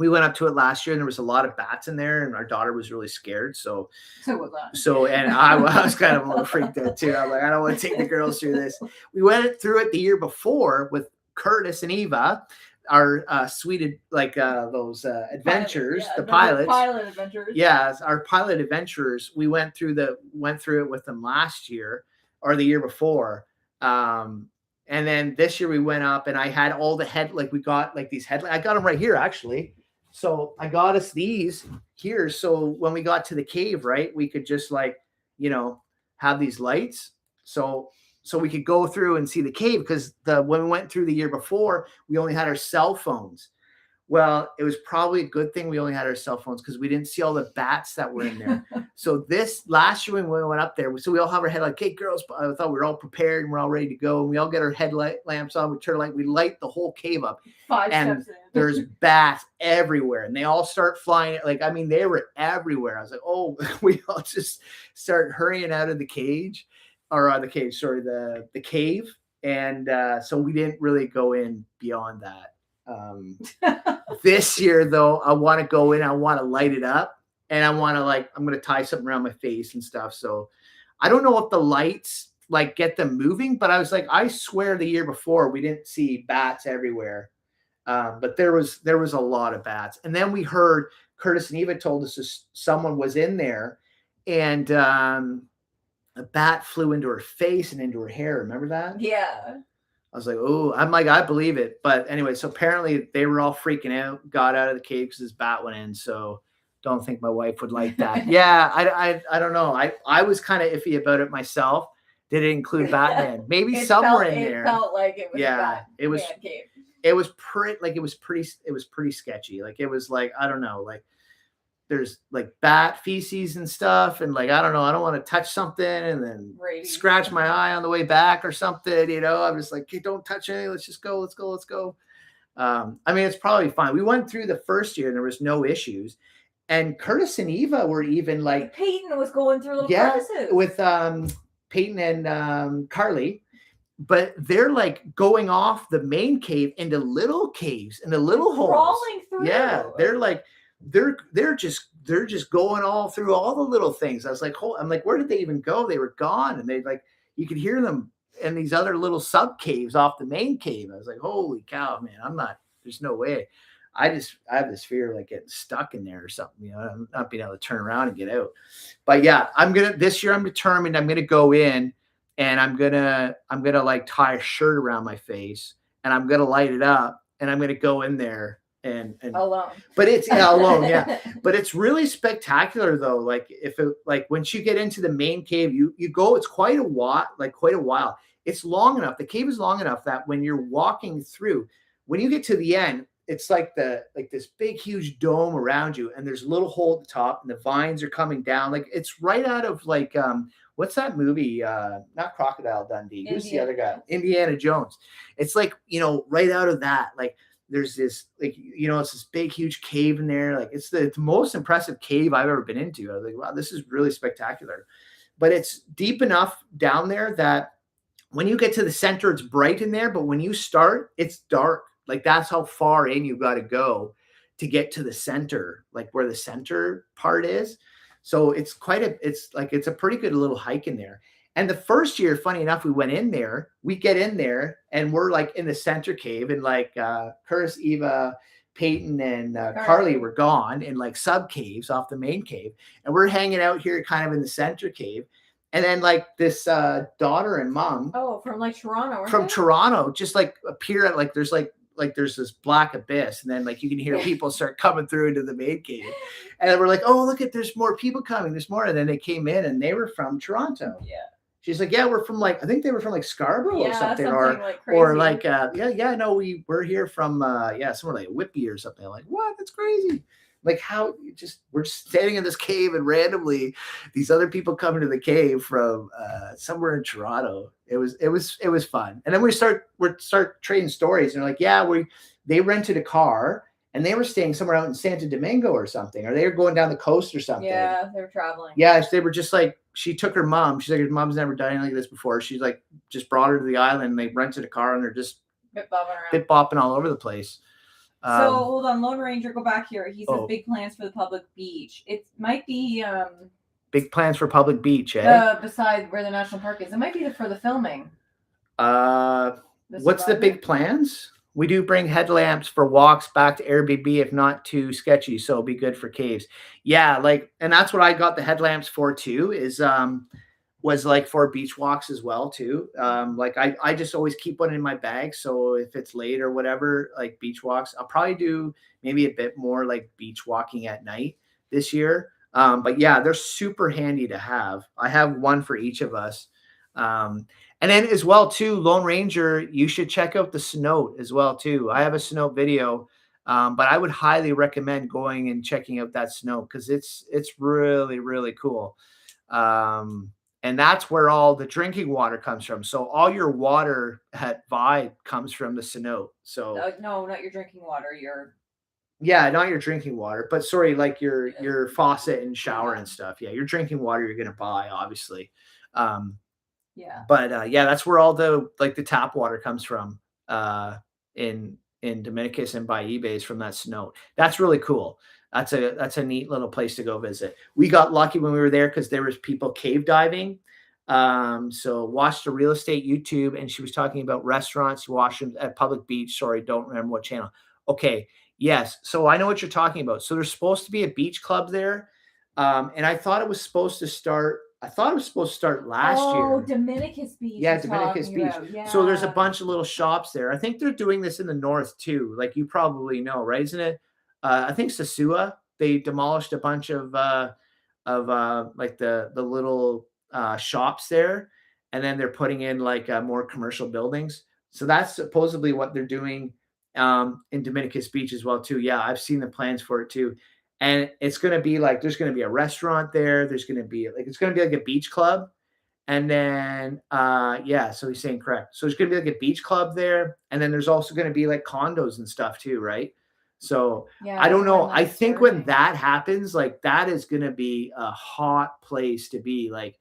We went up to it last year and there was a lot of bats in there and our daughter was really scared. So was I. And I was kind of a little freaked out too. I'm like, I don't want to take the girls through this. We went through it the year before with Curtis and Eva, our suited like those adventures, the pilots. Pilot adventures. Yeah, our pilot adventurers. We went through it with them last year or the year before. And then this year we went up and I had all the we got like these headlights. I got them right here actually. So I got us these here. So when we got to the cave, right, we could just like, have these lights. So we could go through and see the cave because when we went through the year before, we only had our cell phones. Well, it was probably a good thing we only had our cell phones because we didn't see all the bats that were in there. So this last year when we went up there, so we all have our headlight. Okay, girls, I thought we were all prepared and we're all ready to go. And we all get our headlight lamps on. We turn light. We light the whole cave up. 5 and steps in. There's bats everywhere, and they all start flying. Like I mean, they were everywhere. I was like, oh, we all just start hurrying out of the cage, or the cage. Sorry, the cave. And so we didn't really go in beyond that. This year though, I want to go in, I want to light it up, and I'm going to tie something around my face and stuff. So I don't know if the lights like get them moving, but I was like, I swear the year before we didn't see bats everywhere. But there was a lot of bats. And then we heard Curtis and Eva told us someone was in there and a bat flew into her face and into her hair. Remember that? Yeah. I was like, oh, I'm like, I believe it. But anyway, so apparently they were all freaking out, got out of the cave because this bat went in. So don't think my wife would like that. Yeah, I don't know. I was kind of iffy about it myself. Did it include Batman? Maybe somewhere in there. It felt like it was. Yeah, it was. Cave. It was pretty sketchy. Like it was like, I don't know, like there's like bat feces and stuff. And like, I don't know, I don't want to touch something and then scratch my eye on the way back or something, I'm just like, hey, don't touch anything. Let's just go. Let's go. I mean, it's probably fine. We went through the first year and there was no issues. And Curtis and Eva were even like Peyton was going through a little process with Peyton and Carly. But they're like going off the main cave into little caves and the little holes. Crawling through. Yeah, they're like they're just going all through all the little things. I was like, I'm like, where did they even go? They were gone, and they like you could hear them in these other little sub caves off the main cave. I was like, holy cow, man! There's no way. I have this fear of like getting stuck in there or something, I'm not being able to turn around and get out. But yeah, this year I'm determined. I'm gonna go in. And I'm gonna like tie a shirt around my face and I'm gonna light it up and I'm gonna go in there and alone. But it's alone, yeah. But it's really spectacular though. Like once you get into the main cave, you go, it's quite a while. It's long enough. The cave is long enough that when you're walking through, when you get to the end, it's like this big huge dome around you, and there's a little hole at the top, and the vines are coming down. Like it's right out of like what's that movie? Not Crocodile Dundee. Who's the other guy? Indiana Jones. It's like, right out of that. Like there's this, like, it's this big, huge cave in there. Like it's the most impressive cave I've ever been into. I was like, wow, this is really spectacular. But it's deep enough down there that when you get to the center, it's bright in there. But when you start, it's dark. Like that's how far in you got to go to get to the center, like where the center part is. So it's a pretty good little hike in there. And the first year, funny enough, we get in there and we're like in the center cave, and like Curtis, Eva, Peyton, and Carly were gone in like sub caves off the main cave. And we're hanging out here kind of in the center cave. And then like this daughter and mom from like Toronto, Toronto just like appear at like there's this black abyss, and then like you can hear people start coming through into the main cave, and we're like, oh, look at, there's more people coming, there's more. And then they came in and they were from Toronto. Yeah. She's like, yeah, we're from like, I think they were from like Scarborough or something like crazy. or like no, we're here from somewhere like Whitby or something. I'm like, what? That's crazy. Like, how we're just standing in this cave and randomly these other people come into the cave from somewhere in Toronto. It was fun. And then we start trading stories, and they're like, they rented a car and they were staying somewhere out in Santo Domingo or something, or they were going down the coast or something. Yeah, they were traveling. Yeah, they were just like, she took her mom. She's like, her mom's never done anything like this before. She's like, just brought her to the island. They rented a car and they're just bit bopping all over the place. So hold on, Lone Ranger, go back here. He says big plans for the public beach. It might be big plans for public beach, eh? Beside where the national park is. It might be for the filming. What's the big plans? We do bring headlamps for walks back to Airbnb if not too sketchy, so it'll be good for caves. Yeah, like, and that's what I got the headlamps for too, is was like for beach walks as well too. Like I just always keep one in my bag, so if it's late or whatever, like beach walks, I'll probably do maybe a bit more like beach walking at night this year. But yeah, they're super handy to have. I have one for each of us. And then as well too, Lone Ranger, you should check out the cenote as well too. I have a cenote video, but I would highly recommend going and checking out that cenote because it's really, really cool. And that's where all the drinking water comes from. So all your water at Vibe comes from the cenote. So no, not your drinking water. Not your drinking water, but sorry, like your faucet and shower and stuff. Yeah, your drinking water you're gonna buy, obviously. But that's where all the tap water comes from in Dominicus and Bayi Bays from that cenote. That's really cool. That's a neat little place to go visit. We got lucky when we were there because there was people cave diving. So watched the real estate YouTube, and she was talking about restaurants. You watch them at Public Beach. Sorry, don't remember what channel. Okay, yes. So I know what you're talking about. So there's supposed to be a beach club there, and I thought it was supposed to start. Last year. Oh, Dominicus Beach. Yeah, Dominicus Beach. Yeah. So there's a bunch of little shops there. I think they're doing this in the north too. Like you probably know, right? Isn't it? I think Sosua, they demolished a bunch of like the little shops there, and then they're putting in like more commercial buildings. So that's supposedly what they're doing in Dominicus Beach as well too. Yeah, I've seen the plans for it too. And it's going to be like, there's going to be a restaurant there. There's going to be like, it's going to be like a beach club. And then, so he's saying correct. So there's going to be like a beach club there. And then there's also going to be like condos and stuff too, right? So I don't know. I think when that happens, like that is going to be a hot place to be. Like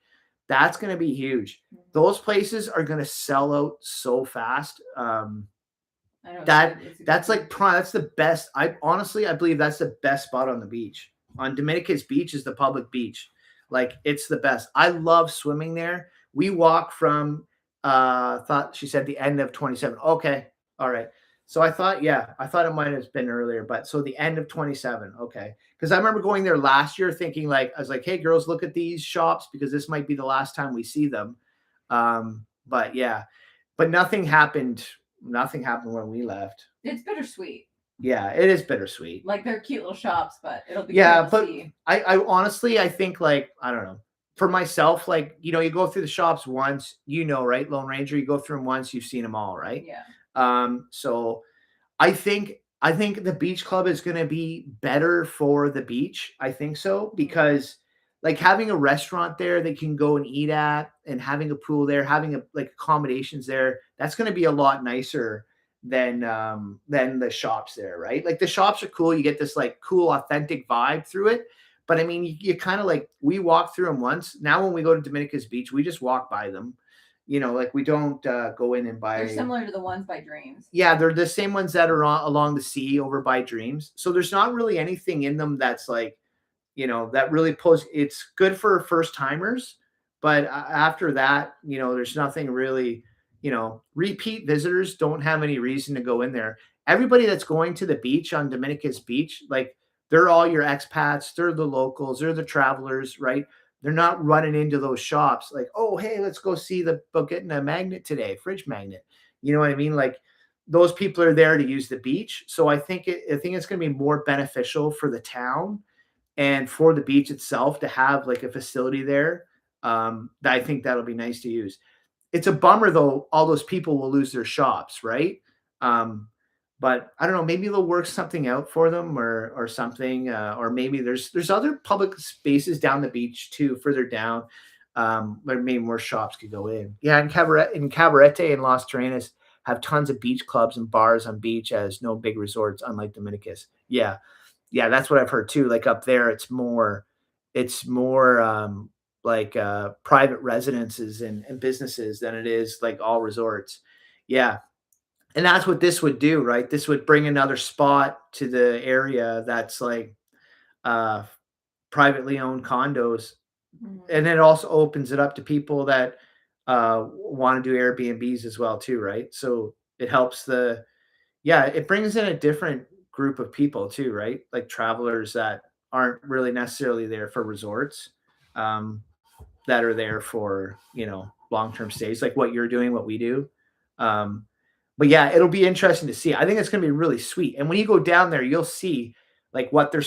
that's going to be huge. Those places are going to sell out so fast. That's like prime. That's the best. I believe that's the best spot on the beach. On Dominicus Beach is the public beach. Like it's the best. I love swimming there. We walk from thought she said the end of 27. Okay. All right. So I thought it might have been earlier, but so the end of 27. Okay. Because I remember going there last year thinking I was like, hey girls, look at these shops because this might be the last time we see them. But nothing happened. Nothing happened when we left. It's bittersweet. Yeah, it is bittersweet. Like they're cute little shops, but it'll be but I honestly I think like I don't know. For myself, like you go through the shops once, right? Lone Ranger, you go through them once, you've seen them all, right? Yeah. So I think the beach club is going to be better for the beach. I think so because like having a restaurant there they can go and eat at, and having a pool there, having like accommodations there, that's going to be a lot nicer than the shops there, right? Like the shops are cool. You get this like cool, authentic vibe through it. But I mean, you kind of like, we walked through them once. Now, when we go to Dominicus Beach, we just walk by them. Like we don't go in and buy. They're similar to the ones by Dreams. Yeah, they're the same ones that are along the sea over by Dreams. So there's not really anything in them that's like, that really it's good for first timers, but after that, there's nothing really, repeat visitors don't have any reason to go in there. Everybody that's going to the beach on Dominicus Beach, like they're all your expats, they're the locals, they're the travelers, right? They're not running into those shops like, oh, hey, let's go see about getting a magnet today, fridge magnet. You know what I mean? Like those people are there to use the beach. So I think it's going to be more beneficial for the town and for the beach itself to have like a facility there. That I think that'll be nice to use. It's a bummer though, all those people will lose their shops, right? Um, but I don't know, maybe they'll work something out for them or something, or maybe there's other public spaces down the beach too, further down, where maybe more shops could go in. Yeah, in Cabarete and Las Terrenas have tons of beach clubs and bars on beach as no big resorts, unlike Dominicus. Yeah, yeah, that's what I've heard too. Like up there, it's more like private residences and businesses than it is like all resorts. Yeah, and that's what this would do, right? This would bring another spot to the area that's like uh, privately owned condos, Mhm. and then it also opens it up to people that want to do Airbnbs as well too, right? So it helps yeah, it brings in a different group of people too, right? Like travelers that aren't really necessarily there for resorts, um, that are there for, long-term stays, like what you're doing, what we do. Um, but yeah, it'll be interesting to see. I think it's going to be really sweet. And when you go down there, you'll see like what they're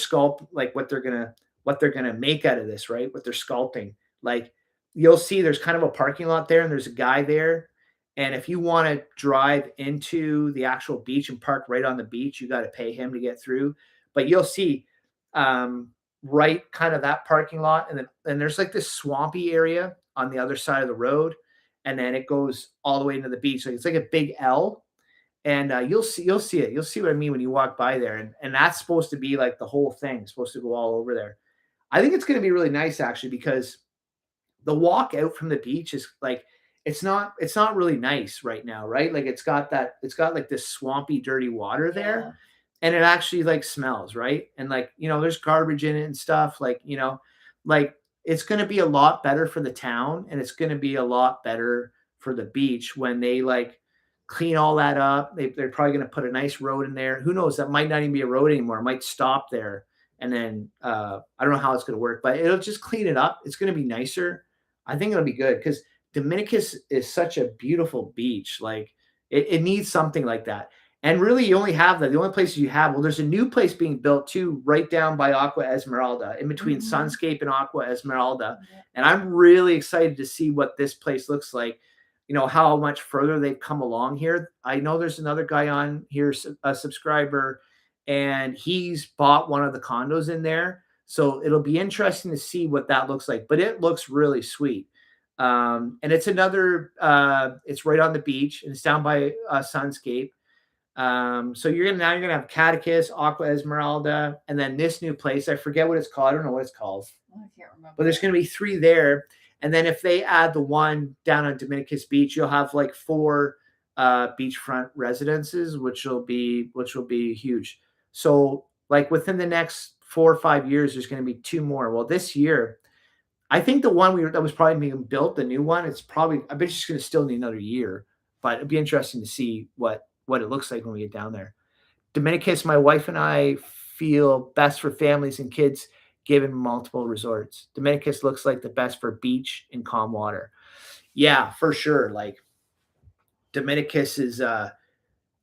gonna make out of this, right? What they're sculpting. Like you'll see there's kind of a parking lot there and there's a guy there. And if you want to drive into the actual beach and park right on the beach, you got to pay him to get through. But you'll see um, right kind of that parking lot, and there's like this swampy area on the other side of the road, and then it goes all the way into the beach. Like it's like a big L, and you'll see it. You'll see what I mean when you walk by there, and that's supposed to be like the whole thing. It's supposed to go all over there. I think it's going to be really nice actually because the walk out from the beach is like it's not really nice right now, right? Like it's got like this swampy, dirty water Yeah. there, and it actually like smells, right? And like, there's garbage in it and stuff, like, like it's going to be a lot better for the town and it's going to be a lot better for the beach when they like clean all that up. They're probably going to put a nice road in there. Who knows? That might not even be a road anymore. It might stop there. And then I don't know how it's going to work, but it'll just clean it up. It's going to be nicer. I think it'll be good because Dominicus is such a beautiful beach. Like it needs something like that. And really, you only have that. The only places you have, well, there's a new place being built too, right down by Aqua Esmeralda, in between Mhm. Sunscape and Aqua Esmeralda. Yeah. And I'm really excited to see what this place looks like. How much further they've come along here. I know there's another guy on here, a subscriber, and he's bought one of the condos in there. So it'll be interesting to see what that looks like. But it looks really sweet. And it's right on the beach and it's down by Sunscape. So you're gonna have Catechus, Aqua Esmeralda, and then this new place. I forget what it's called. I don't know what it's called, I can't remember. but there's gonna be three there. And then if they add the one down on Dominicus Beach, you'll have like four beachfront residences, which will be huge. So like within the next 4 or 5 years, there's going to be two more. Well, this year, I think the one that was probably being built, the new one, it's probably I bet it's going to still need another year, but it'd be interesting to see what it looks like when we get down there. Dominicus, my wife and I feel best for families and kids given multiple resorts. Dominicus looks like the best for beach and calm water. Yeah, for sure. Like Dominicus is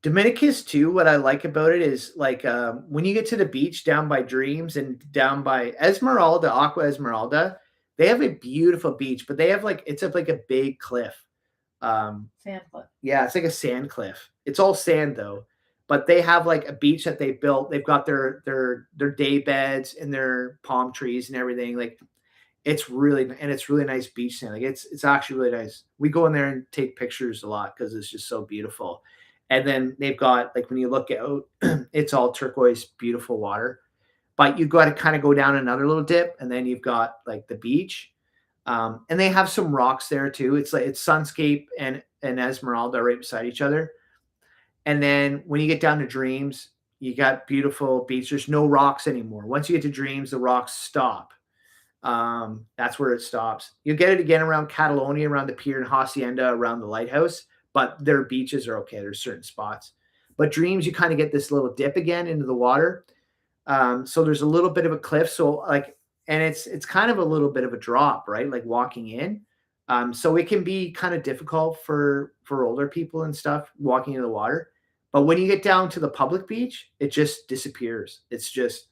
Dominicus too. What I like about it is like when you get to the beach down by Dreams and down by Esmeralda, Aqua Esmeralda, they have a beautiful beach, but they have like it's like a big cliff. Sandcliffe. Yeah, it's like a sand cliff. It's all sand though, but they have like a beach that they built. They've got their day beds and their palm trees and everything. Like it's really nice beach sand. Like it's actually really nice. We go in there and take pictures a lot because it's just so beautiful. And then they've got like when you look out, it's all turquoise, beautiful water. But you got to kind of go down another little dip, and then you've got like the beach. And they have some rocks there too. It's like it's Sunscape and Esmeralda right beside each other. And then when you get down to Dreams, You got beautiful beach. There's no rocks anymore. Once you get to Dreams, the rocks stop. That's where it stops. You get it again around Catalonia, around the pier and Hacienda, around the lighthouse, but their beaches are okay. There's certain spots. But Dreams, you kind of get this little dip again into the water. So there's a little bit of a cliff. So like, and it's kind of a little bit of a drop, right? Like walking in. So it can be kind of difficult for older people and stuff walking in the water. But when you get down to the public beach, it just disappears. It's just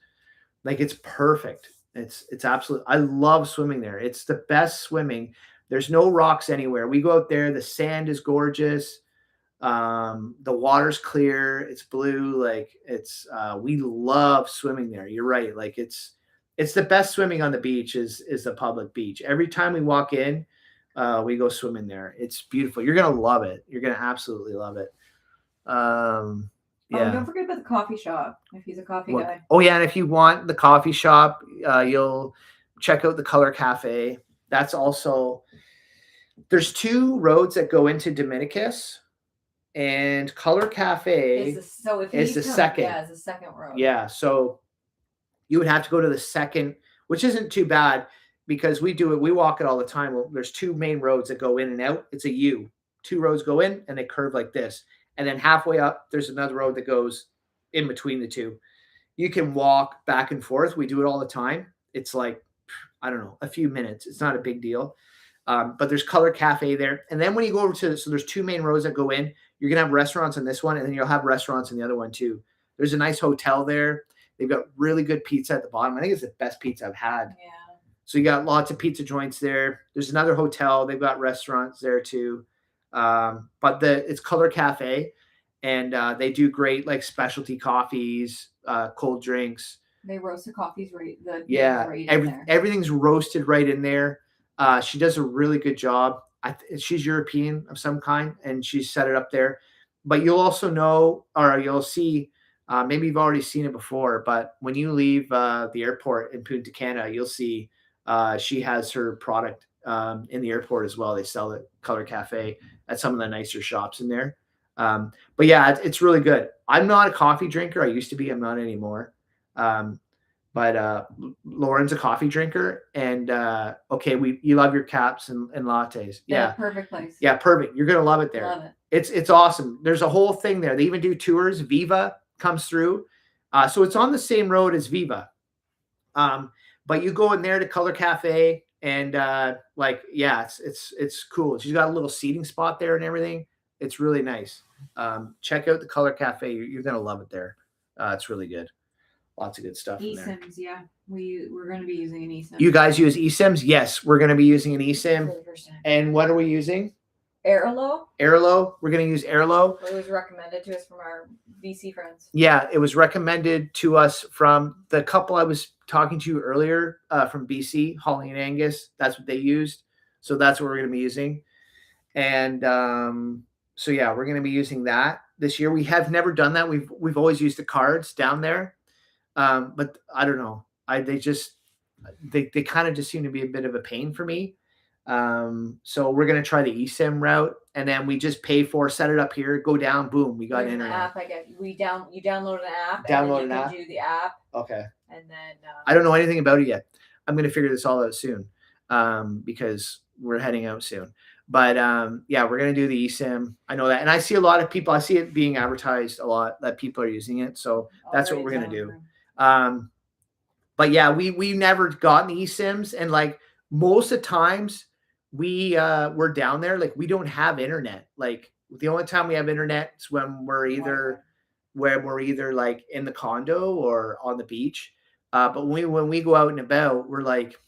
like it's perfect. It's absolute. I love swimming there. It's the best swimming. There's no rocks anywhere. We go out there. The sand is gorgeous. The water's clear. It's blue. Like it's. We love swimming there. You're right. Like it's the best swimming on the beach is the public beach. Every time we walk in, we go swimming there. It's beautiful. You're gonna love it. You're gonna absolutely love it. Oh, Yeah. don't forget about the coffee shop if he's a coffee guy. Oh yeah, and if you want the coffee shop, you'll check out the Color Cafe. That's also there's 2 roads that go into Dominicus, and Color Cafe So if is the second. Yeah, it's the second road. Yeah, so you would have to go to the second, which isn't too bad because we do it. We walk it all the time. Well, there's 2 main roads that go in and out. It's a U. 2 roads go in and they curve like this. And then halfway up, there's another road that goes in between the 2. You can walk back and forth. We do it all the time. It's like, I don't know, a few minutes. It's not a big deal. But there's Color Cafe there. And then when you go over to, so there's 2 main roads that go in. You're going to have restaurants in this one, and then you'll have restaurants in the other one too. There's a nice hotel there. They've got really good pizza at the bottom. I think it's the best pizza I've had. Yeah. So you got lots of pizza joints there. There's another hotel. They've got restaurants there too. But it's Color Cafe, and they do great like specialty coffees, cold drinks. They roast the coffees right. Yeah, right in there. everything's roasted right in there. She does a really good job. She's European of some kind, and she's set it up there. But you'll also know, or you'll see, maybe you've already seen it before, but when you leave the airport in Punta Cana, you'll see she has her product in the airport as well. They sell it, Color Cafe, at some of the nicer shops in there. But yeah, it's really good. I'm not a coffee drinker. I used to be. I'm not anymore. But Lauren's a coffee drinker, and okay, you love your caps and lattes. Yeah, perfect place. Yeah, perfect. You're gonna love it there. Love it. It's awesome. There's a whole thing there. They even do tours. Viva comes through, so it's on the same road as Viva. But you go in there to Color Cafe, and like yeah, it's cool. She's got a little seating spot there and everything. It's really nice. Check out the Color Cafe. You're gonna love it there. It's really good. Lots of good stuff in there. eSIMs, yeah. We're going to be using an eSIM. You guys use eSIMs? Yes, we're going to be using an eSIM. For the first time. And what are we using? Airlo. Airlo. We're going to use Airlo. It was recommended to us from our VC friends. Yeah, it was recommended to us from the couple I was talking to earlier from BC, Holly and Angus. That's what they used. So that's what we're going to be using. And so yeah, we're going to be using that this year. We have never done that. We've always used the cards down there. But I don't know. They kind of just seem to be a bit of a pain for me. So we're gonna try the eSIM route, and then we just pay for, set it up here, go down, boom, we got There's internet. An app. You download an app. Download and an then app? you can do the app, Okay. and then I don't know anything about it yet. I'm gonna figure this all out soon, because we're heading out soon. But yeah, we're gonna do the eSIM. I know that, and I see a lot of people. I see it being advertised a lot that people are using it. So that's what we're gonna do. But yeah, we never got the eSIMs, and like most of the times we're down there, like we don't have internet. Like the only time we have internet is when we're either like in the condo or on the beach. But when we go out and about, we're like,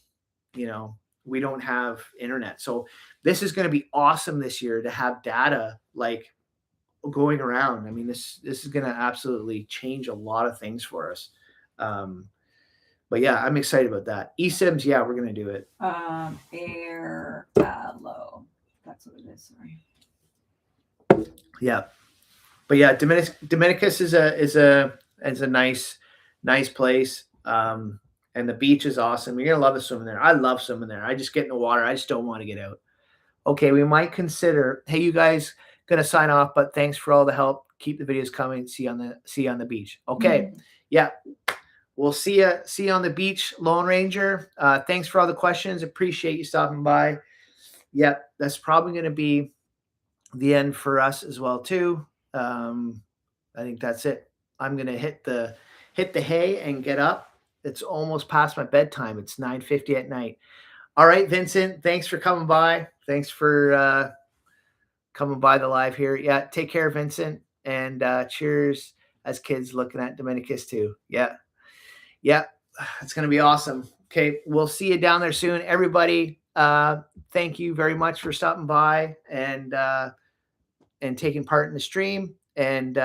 we don't have internet. So this is going to be awesome this year to have data like going around. I mean, this is going to absolutely change a lot of things for us. But yeah, I'm excited about that. eSIMs, yeah, we're gonna do it. Airlo. That's what it is. Sorry. Yeah, but yeah, Dominicus is a nice place. And the beach is awesome. You're gonna love the swimming there. I love swimming there. I just get in the water. I just don't want to get out. Okay, we might consider. Hey, you guys, gonna sign off, but thanks for all the help. Keep the videos coming. See you on the beach. Okay. Yeah. We'll see you on the beach, Lone Ranger. Thanks for all the questions. Appreciate you stopping by. Yep, that's probably going to be the end for us as well too. I think that's it. I'm going to hit the hay and get up. It's almost past my bedtime. It's 9:50 at night. All right, Vincent, thanks for coming by. Thanks for coming by the live here. Yeah, take care, Vincent, and cheers as kids looking at Dominicus too. Yeah. Yeah, it's going to be awesome. Okay, we'll see you down there soon. Everybody, thank you very much for stopping by and taking part in the stream, and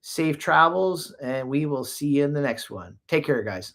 safe travels, and we will see you in the next one. Take care, guys.